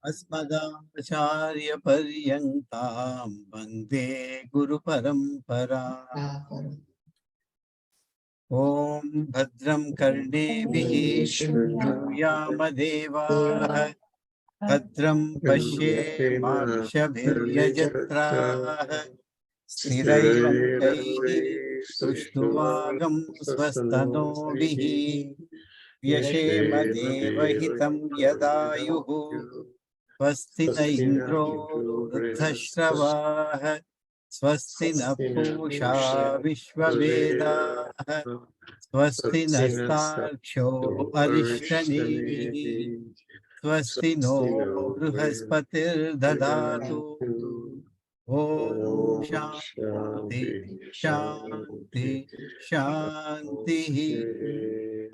अस्मदाचार्य पर्यन्तां वन्दे गुरुपरम्पराम्। ॐ भद्रं कर्णेभिः शृणुयामदेवाः भद्रं पश्येमाक्षभिर्यजत्राः स्थिरैरङ्गैः सुष्ठुवागं स्वस्तनोभिः व्यशेम देवहितं यदायुः स्वस्ति न इन्द्रो वृद्धश्रवाः स्वस्ति न पूषा विश्ववेदाः स्वस्ति नस्तार्क्ष्यो अरिष्टनेमिः स्वस्ति नो बृहस्पतिर्ददातु ॐ शान्ति शान्ति शान्तिः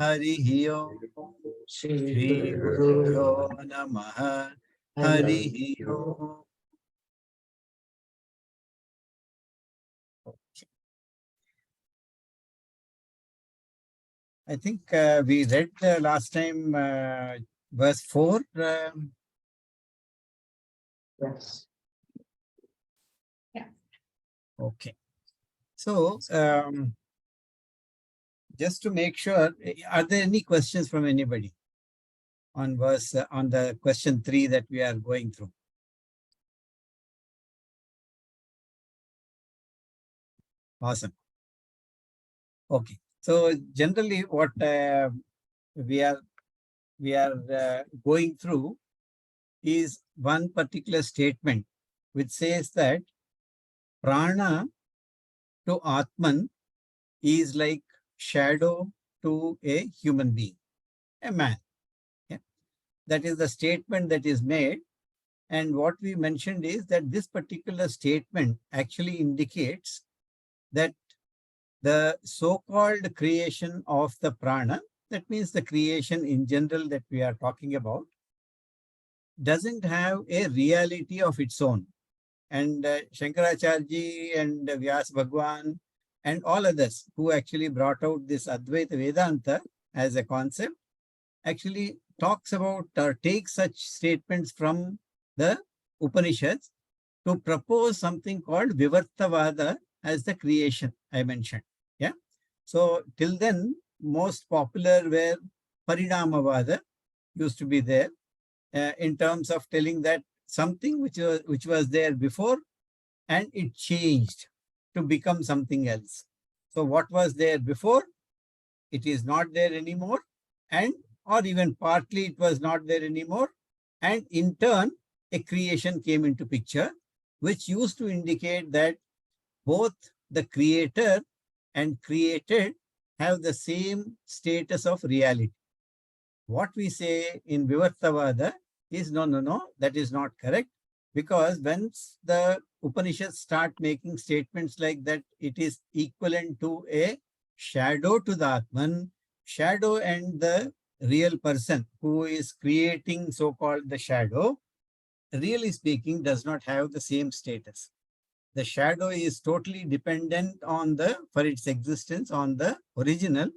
हरिः ओम् श्रीगुरुभ्यो नमः हरिः ओम्। I think we read last time verse 4. Yes. Yeah. Okay. So, just to make sure, are there any questions from anybody on verse on the question 3 that we are going through? Awesome. Okay. So generally, what we are going through is one particular statement which says that prana to Atman is like shadow to a human being, a man. Yeah? That is the statement that is made. And what we mentioned is that this particular statement actually indicates that the so-called creation of the prana, that means the creation in general that we are talking about, doesn't have a reality of its own. And ShankarJi and Vyas Bhagwan and all others who actually brought out this Advaita Vedanta as a concept actually talks about or takes such statements from the Upanishads to propose something called Vivartavada as the creation I mentioned. Yeah. So till then, most popular were Parinamavada used to be there in terms of telling that something which was there before and it changed to become something else. So what was there before, it is not there anymore, and or even partly it was not there anymore, and in turn a creation came into picture, which used to indicate that both the creator and created have the same status of reality. What we say in Vivartavada is no, that is not correct, because once the Upanishads start making statements like that, it is equivalent to a shadow to the Atman, shadow and the real person who is creating so-called the shadow, really speaking, does not have the same status. The shadow is totally dependent on for its existence on the original,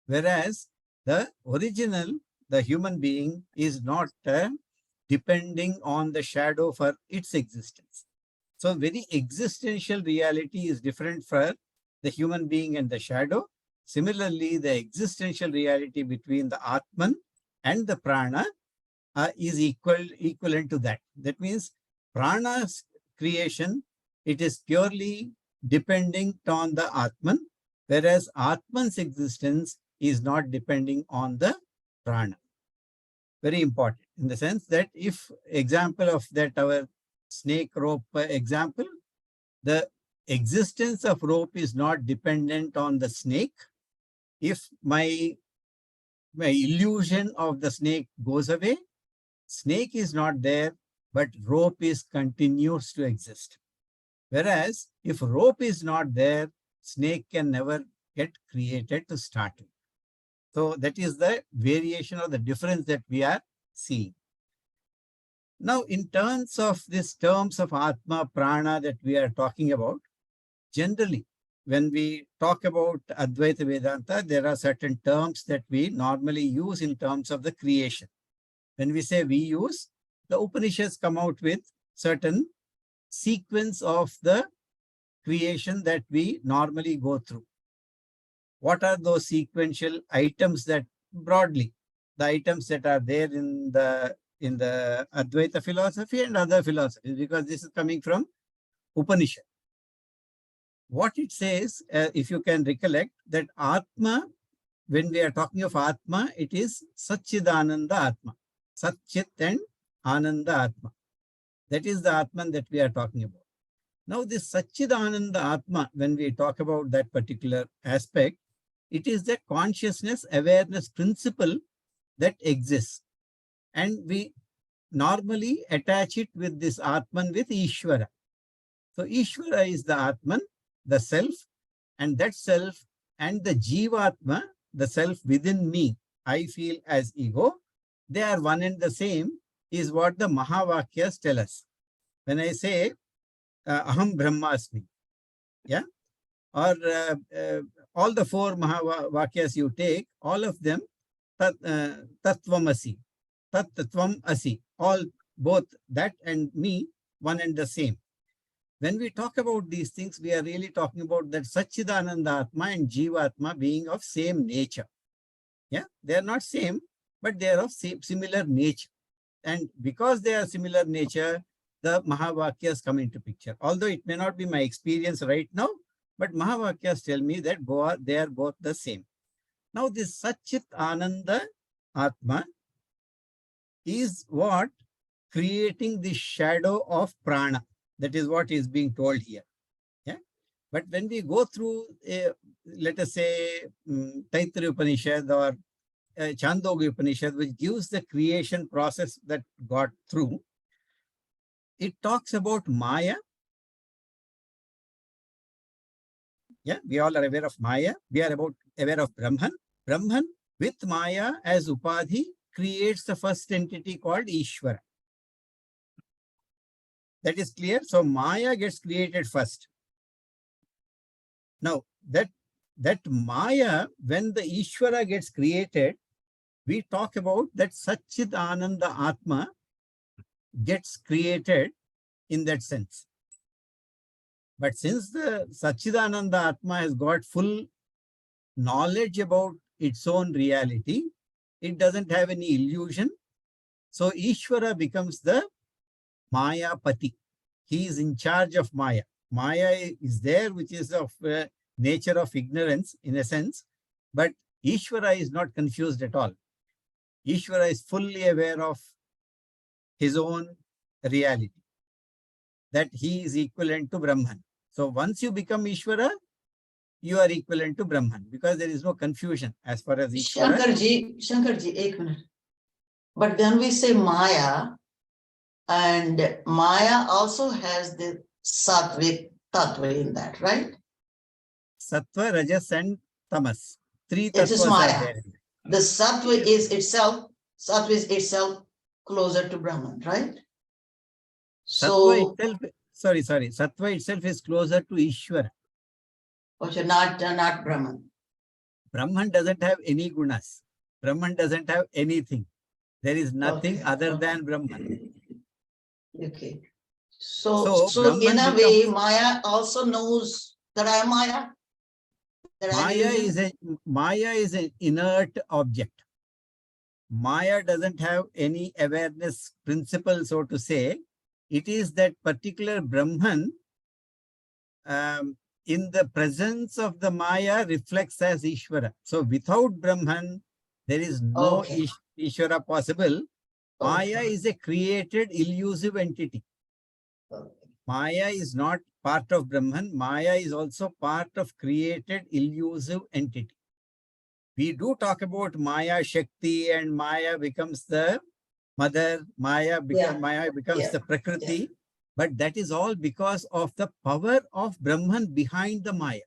whereas the original, the human being, is not depending on the shadow for its existence. So very existential reality is different for the human being and the shadow. Similarly, the existential reality between the Atman and the prana is equivalent to that. That means prana's creation, it is purely depending on the Atman, whereas Atman's existence is not depending on the prana. Very important in the sense that if example of that our snake rope example, the existence of rope is not dependent on the snake. If my illusion of the snake goes away, snake is not there, but rope continues to exist. Whereas if rope is not there, snake can never get created to start with. So that is the variation or the difference that we are seeing. Now, in terms of Atma, Prana that we are talking about, generally, when we talk about Advaita Vedanta, there are certain terms that we normally use in terms of the creation. When we say we use, the Upanishads come out with certain sequence of the creation that we normally go through. What are those sequential items that broadly, the items that are there in the Advaita philosophy and other philosophies, because this is coming from Upanishad. What it says, if you can recollect, that Atma, when we are talking of Atma, it is Satchidananda Atma. Satchit and Ananda Atma. That is the Atman that we are talking about. Now, this Satchidananda Atma, when we talk about that particular aspect, it is the consciousness awareness principle that exists. And we normally attach it with this Atman with Ishvara. So Ishvara is the Atman, the self, and that self and the Jivatma, the self within me, I feel as ego, they are one and the same, is what the Mahavakyas tell us. When I say, Aham Brahmasmi, yeah, or all the four Mahavakyas you take, all of them, Tattvamasi, Tat Tattvam Asi, all, both that and me, one and the same. When we talk about these things, we are really talking about that Satchidananda Atma and Jivatma being of same nature. Yeah, they are not same, but they are of similar nature. And because they are similar nature, the Mahavakyas come into picture. Although it may not be my experience right now, but Mahavakyas tell me that they are both the same. Now this Satchit Ananda Atma is what creating the shadow of prana. That is what is being told here. Yeah. But when we go through, let us say, Taittiriya Upanishad or Chandogya Upanishad, which gives the creation process that got through, it talks about Maya. Yeah, we all are aware of Maya. We are aware of Brahman. Brahman with Maya as Upadhi creates the first entity called Ishvara. That is clear. So Maya gets created first. Now that Maya, when the Ishvara gets created, we talk about that Satchit Ananda Atma gets created in that sense. But since the Satchidananda Atma has got full knowledge about its own reality, it doesn't have any illusion. So Ishvara becomes the Maya Pati. He is in charge of Maya. Maya is there, which is of nature of ignorance in a sense, but Ishvara is not confused at all. Ishvara is fully aware of his own reality, that he is equivalent to Brahman. So once you become Ishvara, you are equivalent to Brahman, because there is no confusion as far as Ishvara. Shankarji, 1 minute. But when we say Maya, and Maya also has the Sattvic Tattva in that, right? Sattva, Rajas and Tamas. 3 It is tattvas Maya. are there. The Sattva is itself closer to Brahman, right? So Sattva itself is closer to Ishvara. Okay, not Brahman. Brahman doesn't have any gunas. Brahman doesn't have anything. There is nothing other than Brahman. Okay. So in a way, Maya also knows that I am Maya. Maya is an inert object. Maya doesn't have any awareness principle, so to say. It is that particular Brahman in the presence of the Maya reflects as Ishvara. So without Brahman, there is no Ishvara possible. Maya is a created illusive entity. Maya is not part of Brahman. Maya is also part of created illusive entity. We do talk about Maya Shakti, and Maya becomes the mother, Maya becomes the Prakriti, but that is all because of the power of Brahman behind the Maya.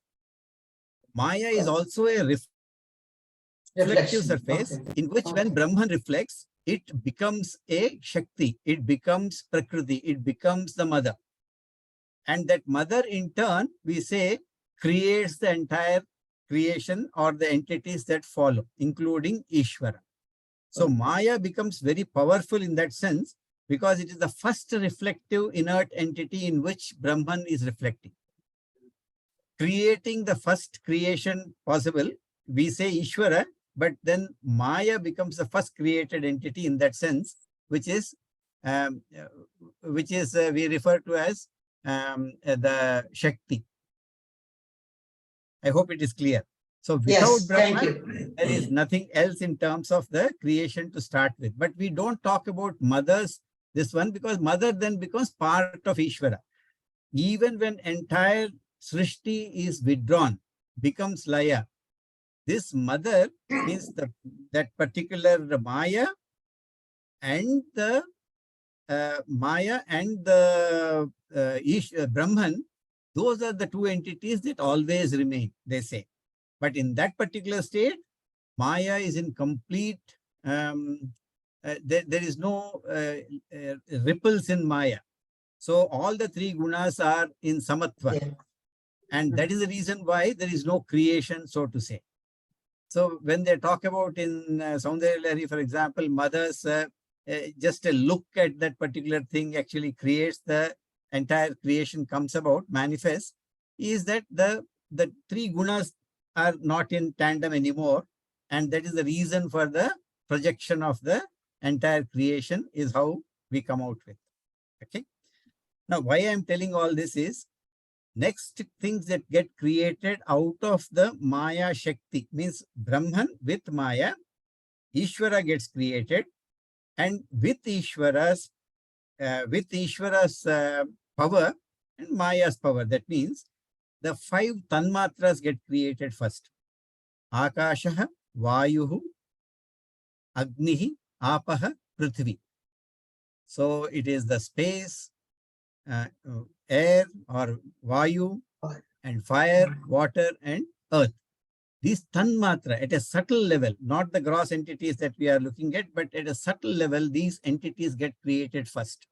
Maya is also a reflective surface in which when Brahman reflects, it becomes a Shakti, it becomes Prakriti, it becomes the mother. And that mother in turn, we say, creates the entire creation or the entities that follow, including Ishvara. So Maya becomes very powerful in that sense, because it is the first reflective inert entity in which Brahman is reflecting. Creating the first creation possible, we say Ishvara, but then Maya becomes the first created entity in that sense, which is we refer to as the Shakti. I hope it is clear. So without Yes, Brahman, thank you. there is nothing else in terms of the creation to start with. But we don't talk about mothers, this one, because mother then becomes part of Ishvara. Even when entire Srishti is withdrawn, becomes Laya, this mother means that particular Maya and the Brahman, those are the two entities that always remain, they say. But in that particular state, Maya is in complete, there is no ripples in Maya. So all the three gunas are in Samatva. Yeah. And that is the reason why there is no creation, so to say. So when they talk about in Saundarya Lahari, for example, mothers, just a look at that particular thing actually creates the entire creation comes about, manifests, is that the three gunas are not in tandem anymore. And that is the reason for the projection of the entire creation is how we come out with. Okay. Now, why I'm telling all this is, next things that get created out of the Maya Shakti means Brahman with Maya, Ishvara gets created, and with Ishvara's power and Maya's power. That means the 5 tanmatras get created first. Akashaha, Vayuhu, Agnihi, Apaha, Prithvi. So it is the space, air or Vayu, and fire, water, and earth. These tanmatra at a subtle level, not the gross entities that we are looking at, but at a subtle level, these entities get created first.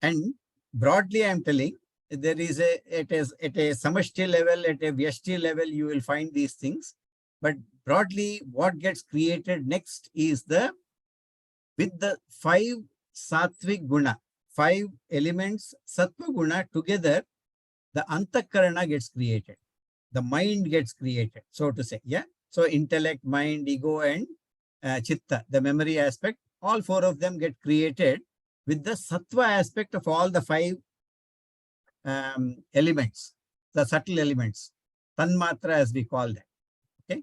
And broadly, I'm telling, there is at a samashti level, at a vyashti level, you will find these things. But broadly, what gets created next is with the 5 sattvic guna, 5 elements, sattva guna together, the antakarana gets created. The mind gets created, so to say. Yeah. So intellect, mind, ego, and chitta, the memory aspect, all 4 of them get created with the sattva aspect of all the 5 elements, the subtle elements, tanmatra as we call them. Okay.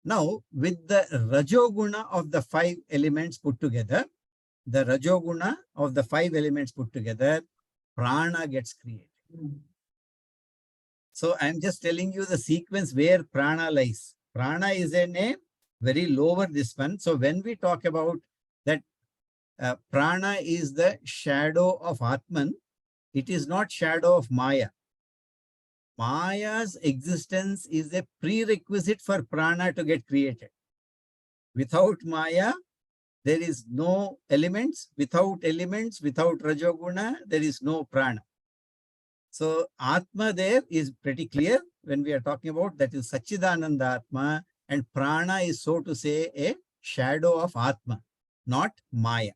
Now, with the rajoguna of the 5 elements put together, the rajoguna of the 5 elements put together, prana gets created. So I'm just telling you the sequence where prana lies. Prana is in a very lower this one. So when we talk about that prana is the shadow of Atman, it is not shadow of Maya. Maya's existence is a prerequisite for prana to get created. Without Maya, there is no elements. Without elements, without Rajoguna, there is no prana. So Atma there is pretty clear when we are talking about that is Satchidananda Atma, and prana is, so to say, a shadow of Atma, not Maya.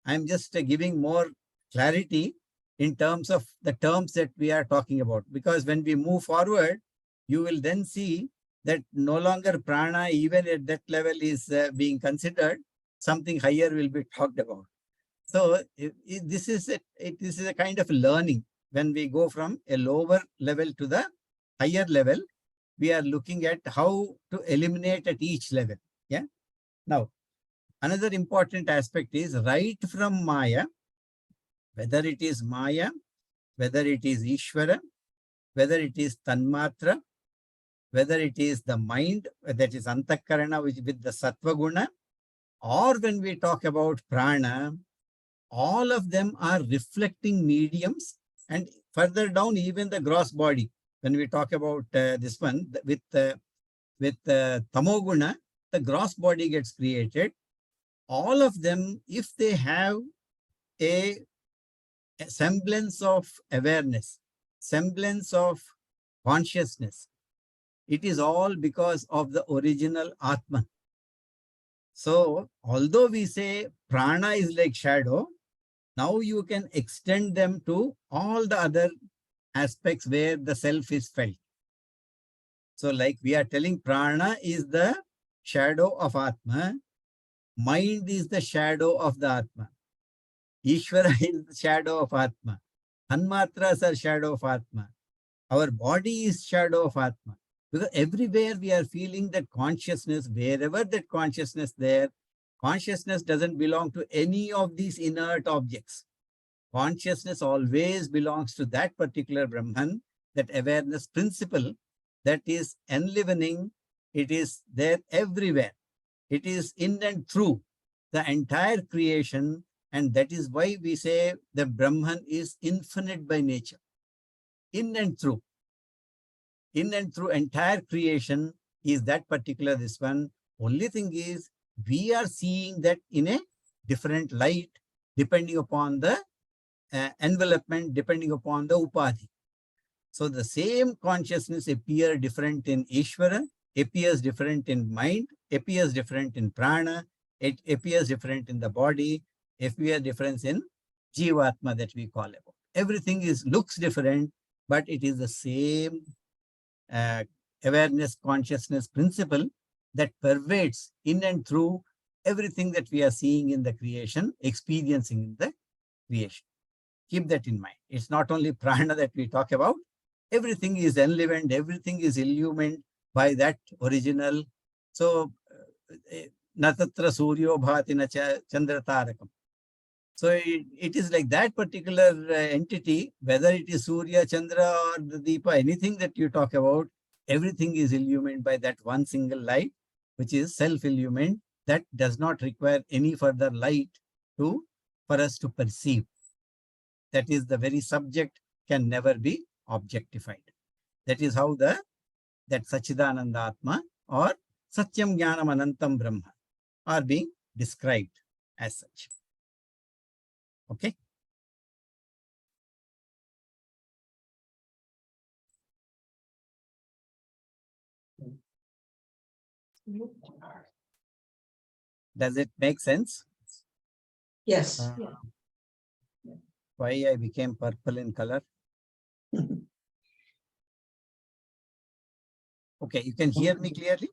I'm just giving more clarity in terms of the terms that we are talking about, because when we move forward, you will then see that no longer prana, even at that level, is being considered. Something higher will be talked about. So this is a kind of learning. When we go from a lower level to the higher level, we are looking at how to eliminate at each level. Yeah. Now, another important aspect is right from Maya, whether it is Maya, whether it is Ishvara, whether it is Tanmatra, whether it is the mind, that is Antakarana with the Sattva Guna, or when we talk about Prana, all of them are reflecting mediums, and further down, even the gross body. When we talk about this one, with Tamoguna, the gross body gets created. All of them, if they have a semblance of awareness, semblance of consciousness, it is all because of the original Atman. So although we say prana is like shadow, now you can extend them to all the other aspects where the self is felt. So like we are telling, prana is the shadow of Atma, mind is the shadow of the Atma, Ishvara is the shadow of Atma, Tanmatras are shadow of Atma, our body is shadow of Atma. Because everywhere we are feeling that consciousness, wherever that consciousness there, consciousness doesn't belong to any of these inert objects. Consciousness always belongs to that particular Brahman, that awareness principle that is enlivening. It is there everywhere. It is in and through the entire creation. And that is why we say the Brahman is infinite by nature. In and through entire creation is that particular this one. Only thing is we are seeing that in a different light depending upon the envelopment, depending upon the upadhi. So the same consciousness appears different in Ishvara, appears different in mind, appears different in prana, it appears different in the body, appears different in Jivatma that we call about. Everything looks different, but it is the same awareness, consciousness principle that pervades in and through everything that we are seeing in the creation, experiencing in the creation. Keep that in mind. It's not only prana that we talk about. Everything is enlivened, everything is illumined by that original. So, natatra suryo bhati na chandra tarakam. So it is like that particular entity, whether it is Surya, Chandra or the Deepa, anything that you talk about, everything is illumined by that one single light, which is self-illumined, that does not require any further light for us to perceive. That is, the very subject can never be objectified. That is how that Sachidananda Atma or Satyam Jnanam Anantam Brahma are being described as such. Okay. Does it make sense? Yes. Why I became purple in color? Okay, you can hear me clearly?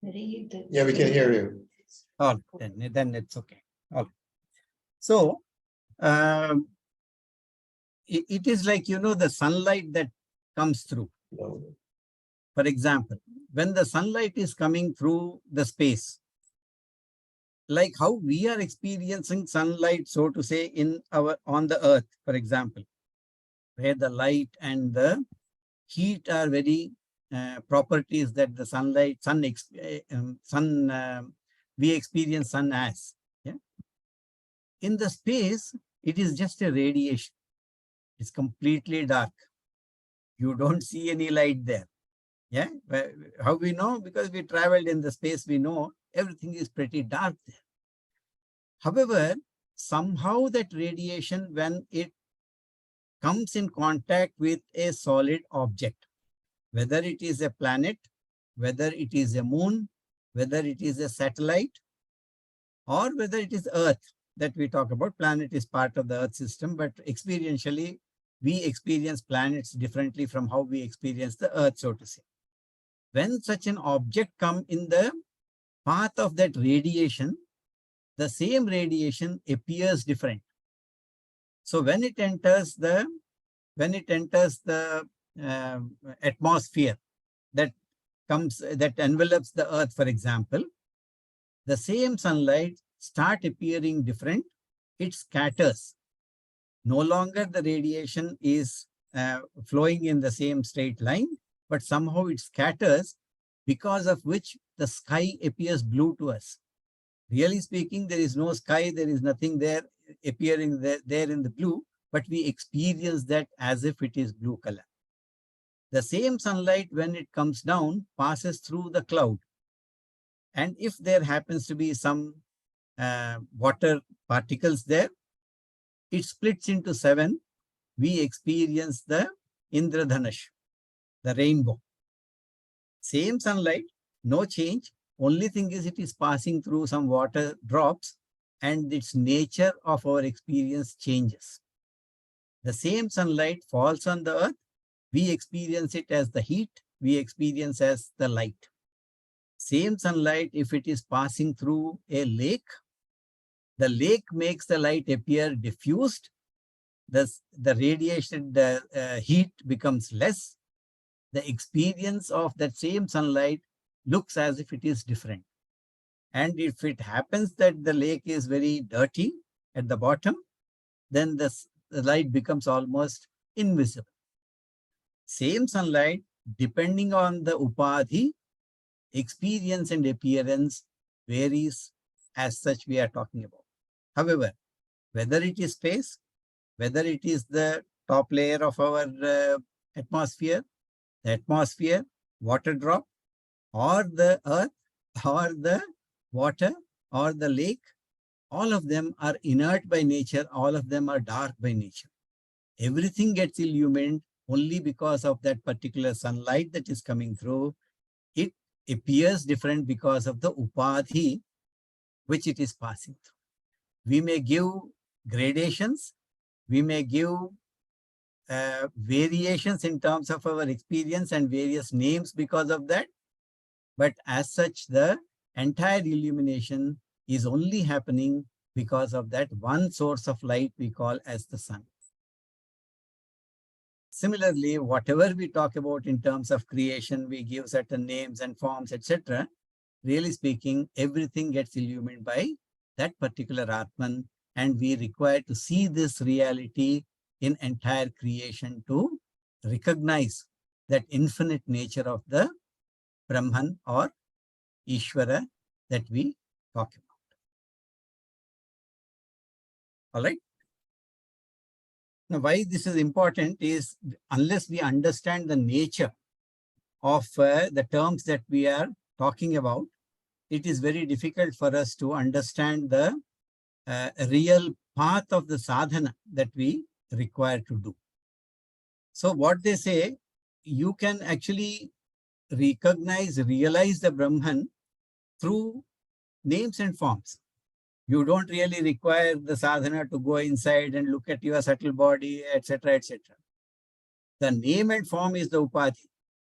Yeah, we can hear you. Oh, then it's okay. Okay. So, it is like, the sunlight that comes through. For example, when the sunlight is coming through the space, like how we are experiencing sunlight, so to say, on the earth, for example, where the light and the heat are very properties that the we experience sun as. Yeah. In the space, it is just a radiation. It's completely dark. You don't see any light there. Yeah. How we know? Because we traveled in the space, we know everything is pretty dark there. However, somehow that radiation, when it comes in contact with a solid object, whether it is a planet, whether it is a moon, whether it is a satellite, or whether it is Earth that we talk about. Planet is part of the Earth system, but experientially, we experience planets differently from how we experience the Earth, so to say. When such an object comes in the path of that radiation, the same radiation appears different. So when it enters the atmosphere that envelops the earth, for example, the same sunlight start appearing different. It scatters. No longer the radiation is flowing in the same straight line, but somehow it scatters, because of which the sky appears blue to us. Really speaking, there is no sky, there is nothing there appearing there in the blue, but we experience that as if it is blue color. The same sunlight, when it comes down, passes through the cloud. And if there happens to be some water particles there, it splits into 7. We experience the Indradhanush, the rainbow. Same sunlight, no change, Only thing is it is passing through some water drops and its nature of our experience changes. The same sunlight falls on the earth. We experience it as the heat. We experience as the light. Same sunlight, if it is passing through a lake, the lake makes the light appear diffused. The radiation, the heat becomes less. The experience of that same sunlight looks as if it is different. And if it happens that the lake is very dirty at the bottom, then the light becomes almost invisible. Same sunlight, depending on the upadhi, experience and appearance varies as such we are talking about. However, whether it is space, whether it is the top layer of our atmosphere, the atmosphere, water drop, or the earth, or the water, or the lake, all of them are inert by nature, all of them are dark by nature. Everything gets illumined only because of that particular sunlight that is coming through. It appears different because of the upadhi which it is passing through. We may give gradations, we may give variations in terms of our experience and various names because of that. But as such, the entire illumination is only happening because of that one source of light we call as the sun. Similarly, whatever we talk about in terms of creation, we give certain names and forms, etc. Really speaking, everything gets illumined by that particular Atman, and we require to see this reality in entire creation to recognize that infinite nature of the Brahman or Ishvara that we talk about. All right. Now, why this is important is unless we understand the nature of the terms that we are talking about, it is very difficult for us to understand the real path of the sadhana that we require to do. So what they say, you can actually realize the Brahman through names and forms. You don't really require the sadhana to go inside and look at your subtle body, etc., etc. The name and form is the upadhi.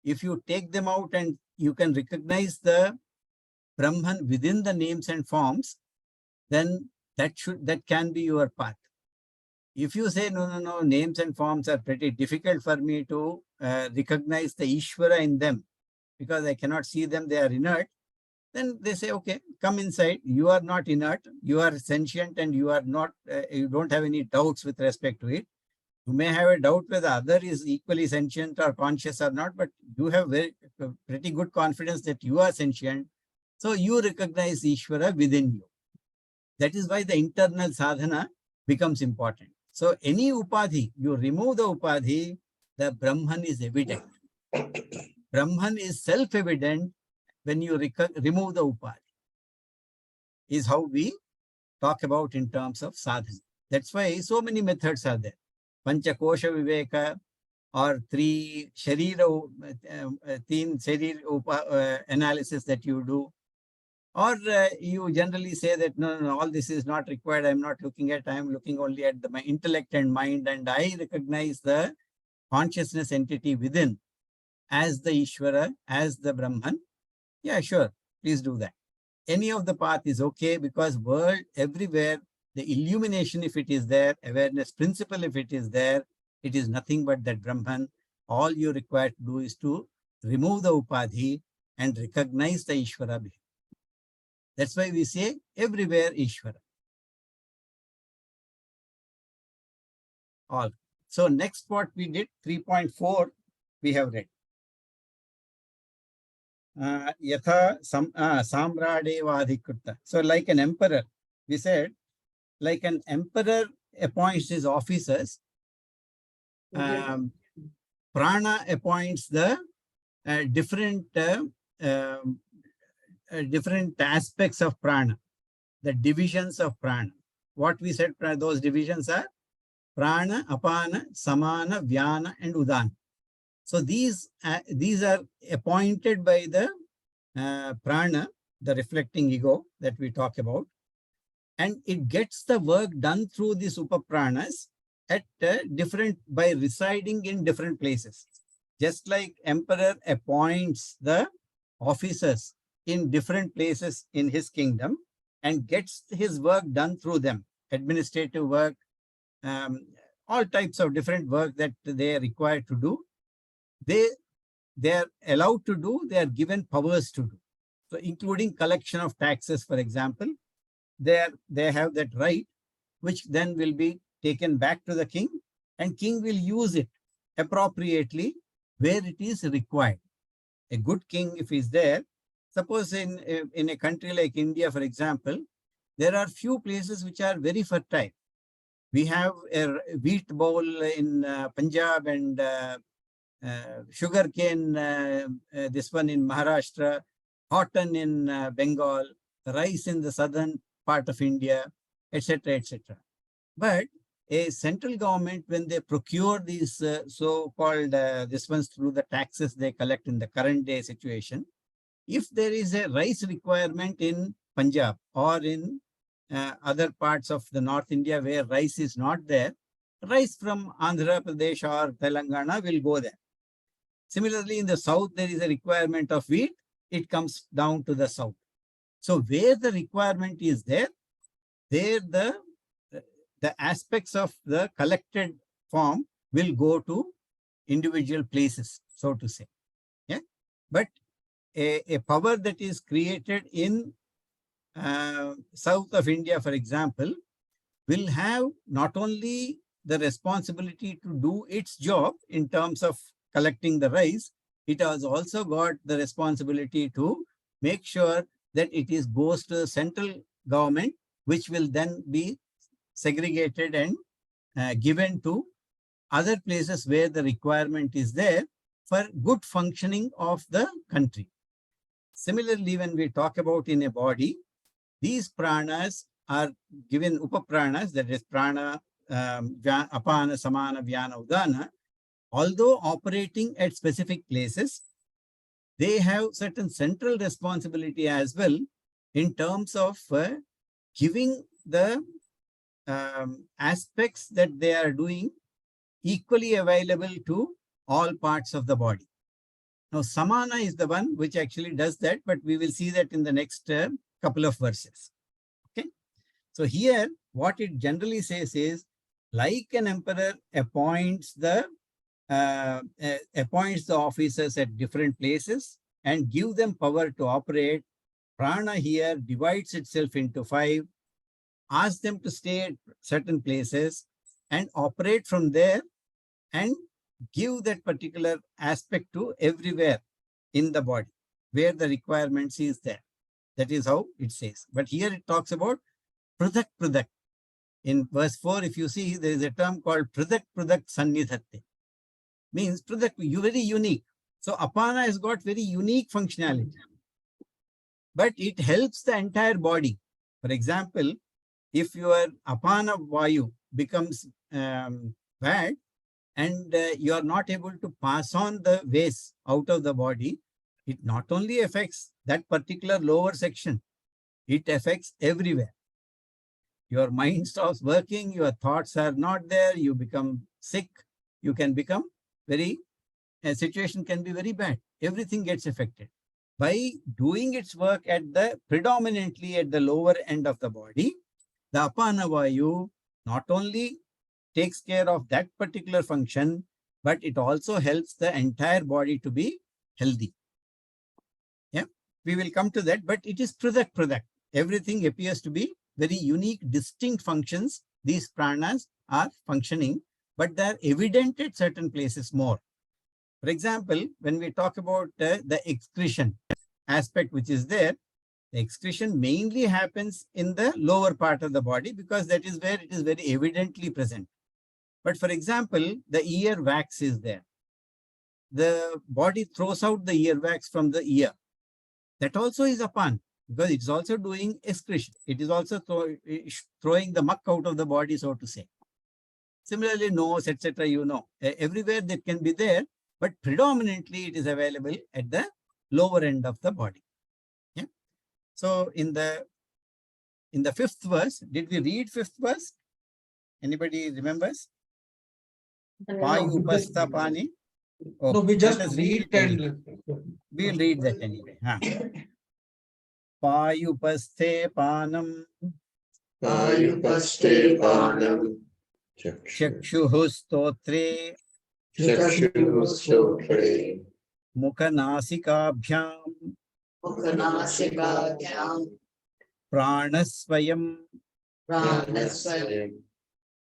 If you take them out and you can recognize the Brahman within the names and forms, then that can be your path. If you say, no, names and forms are pretty difficult for me to recognize the Ishvara in them because I cannot see them, they are inert, then they say, okay, come inside. You are not inert, you are sentient, and you are not, you don't have any doubts with respect to it. You may have a doubt whether other is equally sentient or conscious or not, but you have pretty good confidence that you are sentient. So you recognize Ishvara within you. That is why the internal sadhana becomes important. So any upadhi, you remove the upadhi, the Brahman is evident. Brahman is self-evident when you remove the upadhi, is how we talk about in terms of sadhana. That's why so many methods are there. Pancha Kosha Viveka, or three Sharira analysis that you do. Or you generally say that, no, all this is not required. I'm not looking at, I'm looking only at my intellect and mind, and I recognize the consciousness entity within as the Ishvara, as the Brahman. Yeah, sure, please do that. Any of the path is okay, because world, everywhere, the illumination, if it is there, awareness principle, if it is there, it is nothing but that Brahman. All you require to do is to remove the upadhi and recognize the Ishvara. That's why we say everywhere Ishvara. All. So next what we did, 3.4, we have read. Yatha Samradevadhikrita. So like an emperor, we said, like an emperor appoints his officers, Prana appoints the different aspects of Prana, the divisions of Prana. What we said, those divisions are Prana, Apana, Samana, Vyana, and Udana. So these are appointed by the Prana, the reflecting ego that we talk about, and it gets the work done through these upapranas at by residing in different places. Just like emperor appoints the officers in different places in his kingdom and gets his work done through them, administrative work, all types of different work that they are required to do. They are allowed to do, they are given powers to do. So including collection of taxes, for example, they have that right, which then will be taken back to the king, and king will use it appropriately where it is required. A good king, if he's there, suppose in a country like India, for example, there are few places which are very fertile. We have a wheat bowl in Punjab and sugarcane, this one in Maharashtra, cotton in Bengal, rice in the southern part of India, etc., etc. But a central government, when they procure these so-called this ones through the taxes they collect in the current day situation, if there is a rice requirement in Punjab or in other parts of the North India where rice is not there, rice from Andhra Pradesh or Telangana will go there. Similarly, in the south, there is a requirement of wheat, it comes down to the south. So where the requirement is there the aspects of the collected form will go to individual places, so to say. Yeah, but a power that is created in south of India, for example, will have not only the responsibility to do its job in terms of collecting the rice, it has also got the responsibility to make sure that it goes to the central government, which will then be segregated and given to other places where the requirement is there for good functioning of the country. Similarly, when we talk about in a body, these pranas are given upapranas, that is prana, apana, samana, vyana, udana. Although operating at specific places, they have certain central responsibility as well in terms of giving the aspects that they are doing equally available to all parts of the body. Now, samana is the one which actually does that, but we will see that in the next couple of verses. Okay. So here, what it generally says is, like an emperor appoints the officers at different places and give them power to operate, prana here divides itself into 5, asks them to stay at certain places and operate from there and give that particular aspect to everywhere in the body where the requirements is there. That is how it says. But here it talks about pradak pradak. In verse 4, if you see, there is a term called pradak pradak sannidhatte. Means pradak, very unique. So apana has got very unique functionality. But it helps the entire body. For example, if your apana vayu becomes bad, and you are not able to pass on the waste out of the body, it not only affects that particular lower section, it affects everywhere. Your mind stops working, your thoughts are not there, you become sick, you can become a situation can be very bad. Everything gets affected. By doing its work predominantly at the lower end of the body, the apana vayu not only takes care of that particular function, but it also helps the entire body to be healthy. Yeah, we will come to that, but it is pradak pradak. Everything appears to be very unique, distinct functions. These pranas are functioning, but they are evident at certain places more. For example, when we talk about the excretion aspect which is there, the excretion mainly happens in the lower part of the body because that is where it is very evidently present. But for example, the ear wax is there. The body throws out the ear wax from the ear. That also is apana because it's also doing excretion. It is also throwing the muck out of the body, so to say. Similarly, nose, etc., everywhere that can be there, but predominantly it is available at the lower end of the body. Yeah. So in the fifth verse, did we read fifth verse? Anybody remembers? Payupastha pani. No, we Okay, just let us read read. and We'll read that anyway. Payupasthe panam Ayupaste panam. chakshuhu stotre Chakshu stotre. mukanasikabhyam Mukhanasikakyam pranasvayam pranasvayam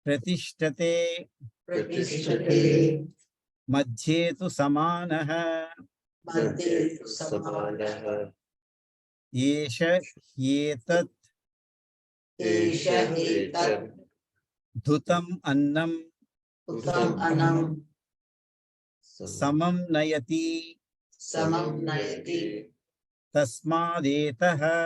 pratisthate pratisthate madhye tu samanaha madhye tu samanaha yesha yetat esha etat dhutam annam utam anam samam nayati samam nayati tasmadetaha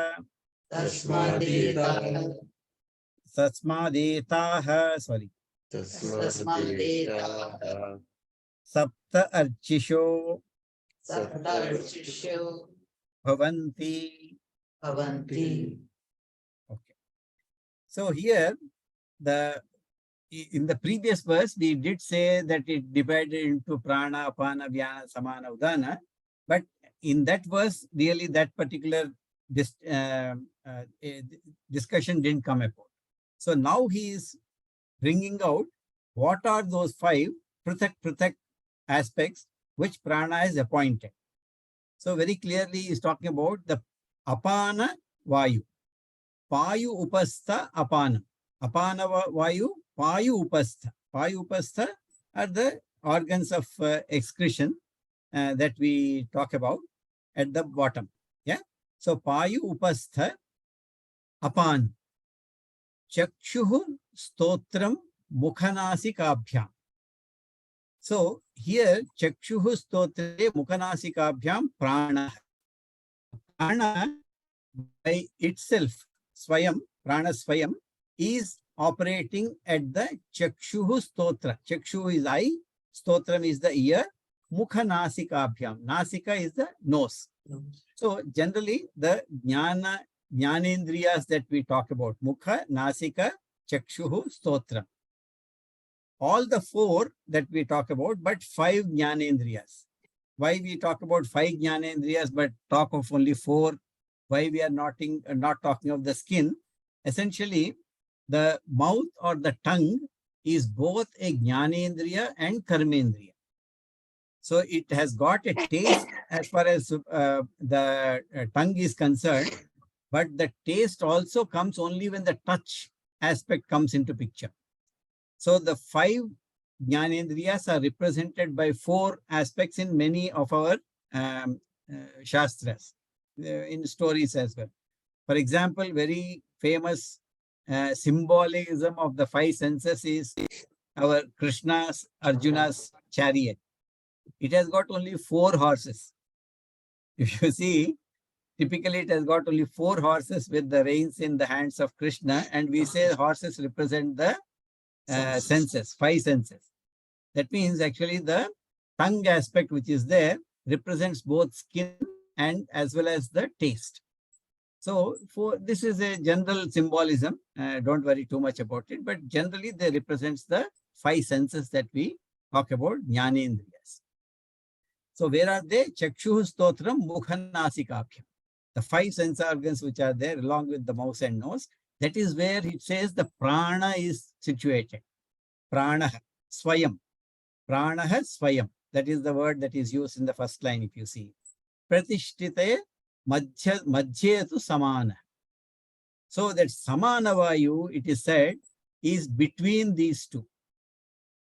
tasmadetah sorry tasmadetah sapta archisho saptarchishu bhavanti. bhavanti. Okay. So here in the previous verse, we did say that it divided into prana, apana, vyana, samana, udana. But in that verse, really that particular discussion didn't come about. So now he is bringing out what are those 5 prathak aspects which prana is appointed. So very clearly he is talking about the apana vayu. Payu upastha apana. Apana vayu, payu upastha. Payu upastha are the organs of excretion that we talk about at the bottom. Yeah. So payu upastha apan. Chakshuhu stotram mukhanasikaabhyam. So here chakshuhu stotre mukhanasikaabhyam prana. Prana by itself, swayam, prana swayam, is operating at the chakshuhu stotra. Chakshu is eye, stotram is the ear, mukha nasikabhyam. Nasika is the nose. So generally the jnanendriyas that we talk about, mukha, nasika, chakshuhu, stotram. All the 4 that we talk about, but 5 jnanendriyas. Why we talk about 5 jnanendriyas but talk of only 4? Why we are not talking of the skin? Essentially, the mouth or the tongue is both a jnanendriya and karmendriya. So it has got a taste as far as the tongue is concerned, but the taste also comes only when the touch aspect comes into picture. So the 5 jnanendriyas are represented by 4 aspects in many of our shastras, in stories as well. For example, very famous symbolism of the 5 senses is our Krishna's, Arjuna's chariot. It has got only 4 horses. If you see, typically it has got only 4 horses with the reins in the hands of Krishna, and we say horses represent the senses, 5 senses. That means actually the tongue aspect which is there represents both skin and as well as the taste. So this is a general symbolism. Don't worry too much about it, but generally they represents the 5 senses that we talk about, jnanendriyas. So where are they? Chakshuhu stotram mukhannasikabhyam. The 5 sense organs which are there along with the mouth and nose, that is where it says the prana is situated. Pranaha, swayam. Pranaha swayam. That is the word that is used in the first line if you see. Pratishtite madhye tu samana. So that samana vayu, it is said, is between these 2.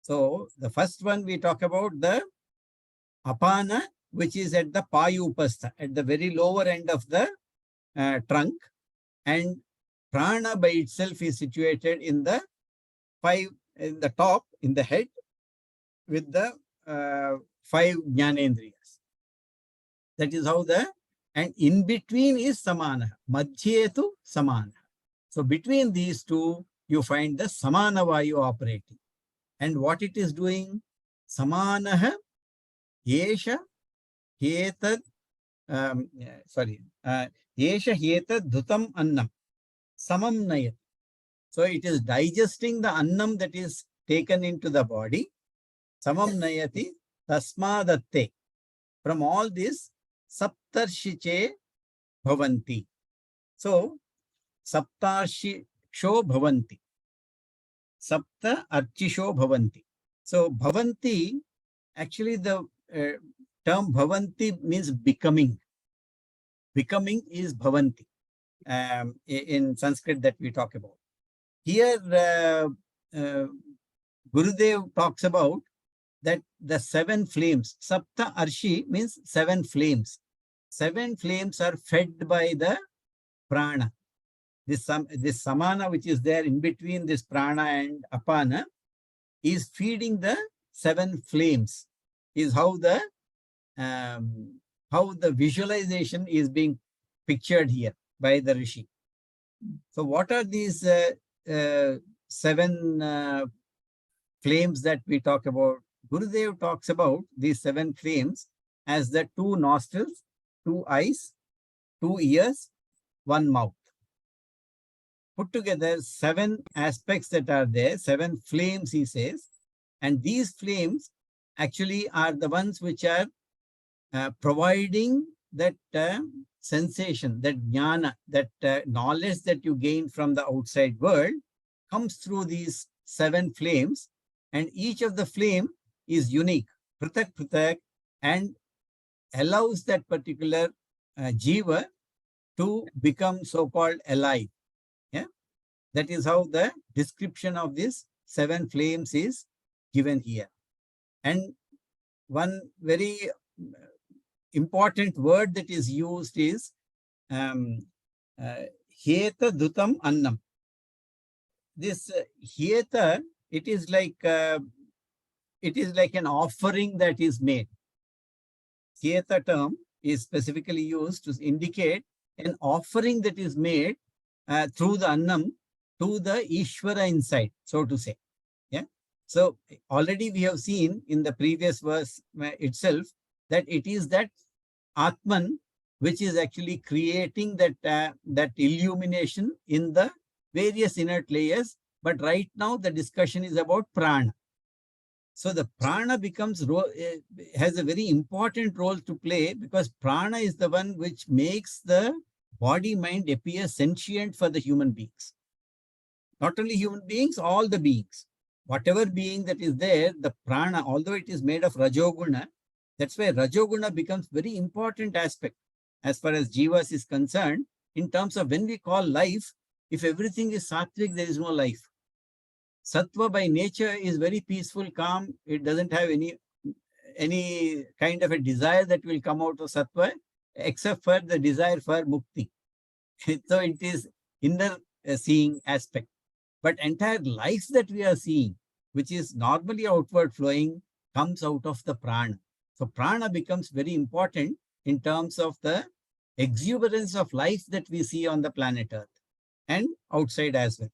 So the first one we talk about the apana, which is at the payupastha, at the very lower end of the trunk, and prana by itself is situated in the 5, in the top, in the head, with the 5 jnanendriyas. That is how and in between is samana, madhyetu samana. So between these 2, you find the samana vayu operating. And what it is doing? Samanaha, yesha, etad, sorry, Yesha Heta Dhutam Annam Samam Nayat. So it is digesting the annam that is taken into the body. Samam Nayati Tasmadatte. From all this, Saptarshiche Bhavanti. So, Saptarshisho Bhavanti. Sapta Archisho Bhavanti. So, Bhavanti, actually the term Bhavanti means becoming. Becoming is Bhavanti in Sanskrit that we talk about. Here, Gurudev talks about that the 7 flames, Sapta Arshi means 7 flames. 7 flames are fed by the prana. This samana which is there in between this prana and apana is feeding the 7 flames, is how the visualization is being pictured here by the Rishi. So what are these 7 flames that we talk about? Gurudev talks about these 7 flames as the 2 nostrils, 2 eyes, 2 ears, 1 mouth. Put together 7 aspects that are there, 7 flames, he says. And these flames actually are the ones which are providing that sensation, that jnana, that knowledge that you gain from the outside world comes through these 7 flames. And each of the flame is unique, pratak pratak, and allows that particular jiva to become so-called alive. Yeah, that is how the description of these 7 flames is given here. And one very important word that is used is Heta Dutam Annam. This Heta, it is like an offering that is made. Heta term is specifically used to indicate an offering that is made through the annam to the Ishvara inside, so to say. Yeah. So already we have seen in the previous verse itself that it is that Atman which is actually creating that illumination in the various inert layers. But right now the discussion is about prana. So the prana has a very important role to play, because prana is the one which makes the body mind appear sentient for the human beings. Not only human beings, all the beings. Whatever being that is there, the prana, although it is made of Rajoguna, that's why Rajoguna becomes very important aspect as far as jivas is concerned, in terms of when we call life. If everything is sattvic, there is no life. Sattva by nature is very peaceful, calm. It doesn't have any kind of a desire that will come out of sattva, except for the desire for mukti. So it is inner seeing aspect. But entire life that we are seeing, which is normally outward flowing, comes out of the prana. So prana becomes very important in terms of the exuberance of life that we see on the planet Earth and outside as well.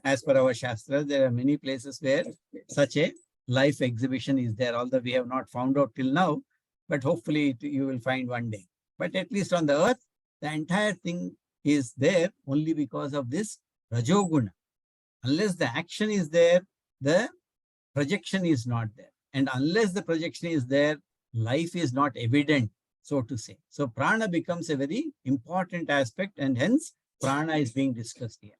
As per our Shastras, there are many places where such a life exhibition is there, although we have not found out till now, but hopefully you will find one day. But at least on the earth, the entire thing is there only because of this Rajoguna. Unless the action is there, the projection is not there. And unless the projection is there, life is not evident, so to say. So prana becomes a very important aspect, and hence prana is being discussed here.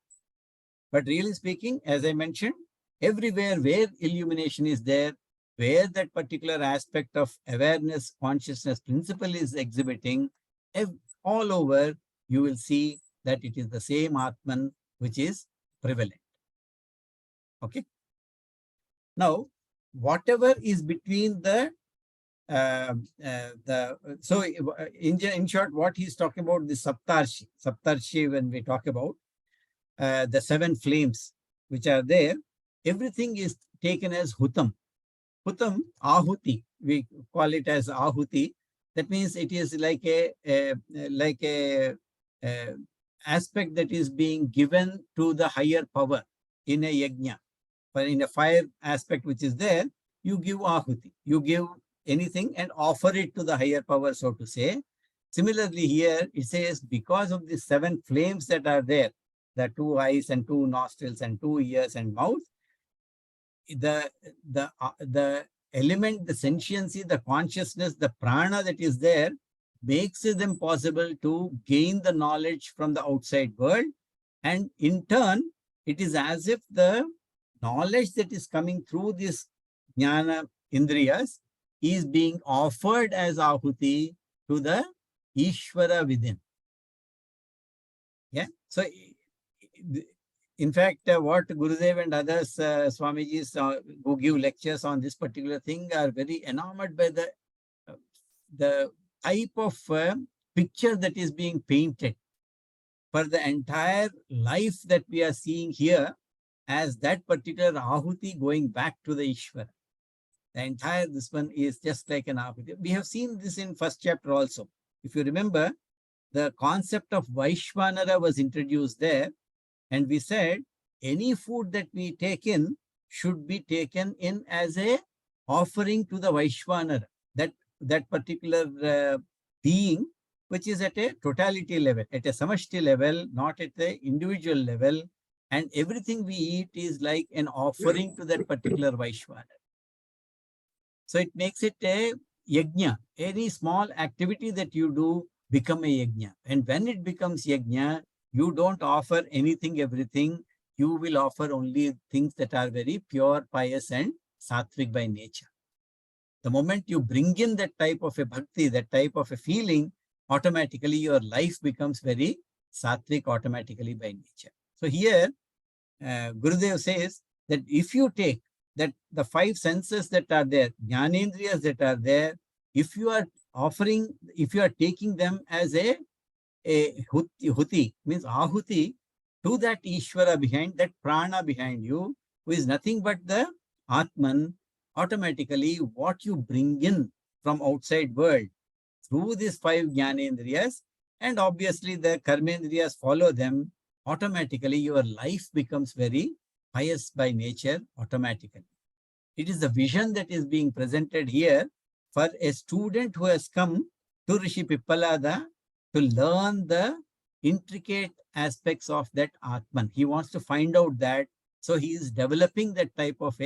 But really speaking, as I mentioned, everywhere where illumination is there, where that particular aspect of awareness, consciousness principle is exhibiting, all over, you will see that it is the same Atman which is prevalent. Okay. Now, whatever is between so in short, what he's talking about, the Saptarshi, when we talk about the 7 flames which are there, everything is taken as Hutam. Hutam, Ahuti, we call it as Ahuti. That means it is like a aspect that is being given to the higher power in a yajna. But in a fire aspect which is there, you give Ahuti. You give anything and offer it to the higher power, so to say. Similarly, here it says, because of the 7 flames that are there, the 2 eyes and 2 nostrils and 2 ears and mouth, the element, the sentiency, the consciousness, the prana that is there makes it them possible to gain the knowledge from the outside world. And in turn, it is as if the knowledge that is coming through this jnana indriyas is being offered as ahuti to the Ishvara within. Yeah. So, in fact, what Gurudev and others, Swamijis who give lectures on this particular thing are very enamored by the type of picture that is being painted for the entire life that we are seeing here as that particular ahuti going back to the Ishvara. The entire, this one is just like an ahuti. We have seen this in first chapter also. If you remember, the concept of Vaishvanara was introduced there. And we said, any food that we take in should be taken in as a offering to the Vaishvanara, that particular being, which is at a totality level, at a samashti level, not at the individual level. And everything we eat is like an offering to that particular Vaishvanara. So it makes it a yajna. Any small activity that you do become a yajna. And when it becomes yajna, you don't offer anything, everything. You will offer only things that are very pure, pious, and sattvic by nature. The moment you bring in that type of a bhakti, that type of a feeling, automatically your life becomes very sattvic automatically by nature. So here, Gurudev says that if you take that the 5 senses that are there, jnanendriyas that are there, if you are offering, if you are taking them as a huti, means ahuti, to that Ishvara behind, that prana behind you, who is nothing but the Atman, automatically what you bring in from outside world through these 5 jnanendriyas, and obviously the karmendriyas follow them, automatically your life becomes very pious by nature automatically. It is the vision that is being presented here for a student who has come to Rishi Pippalada to learn the intricate aspects of that Atman. He wants to find out that, so he is developing that type of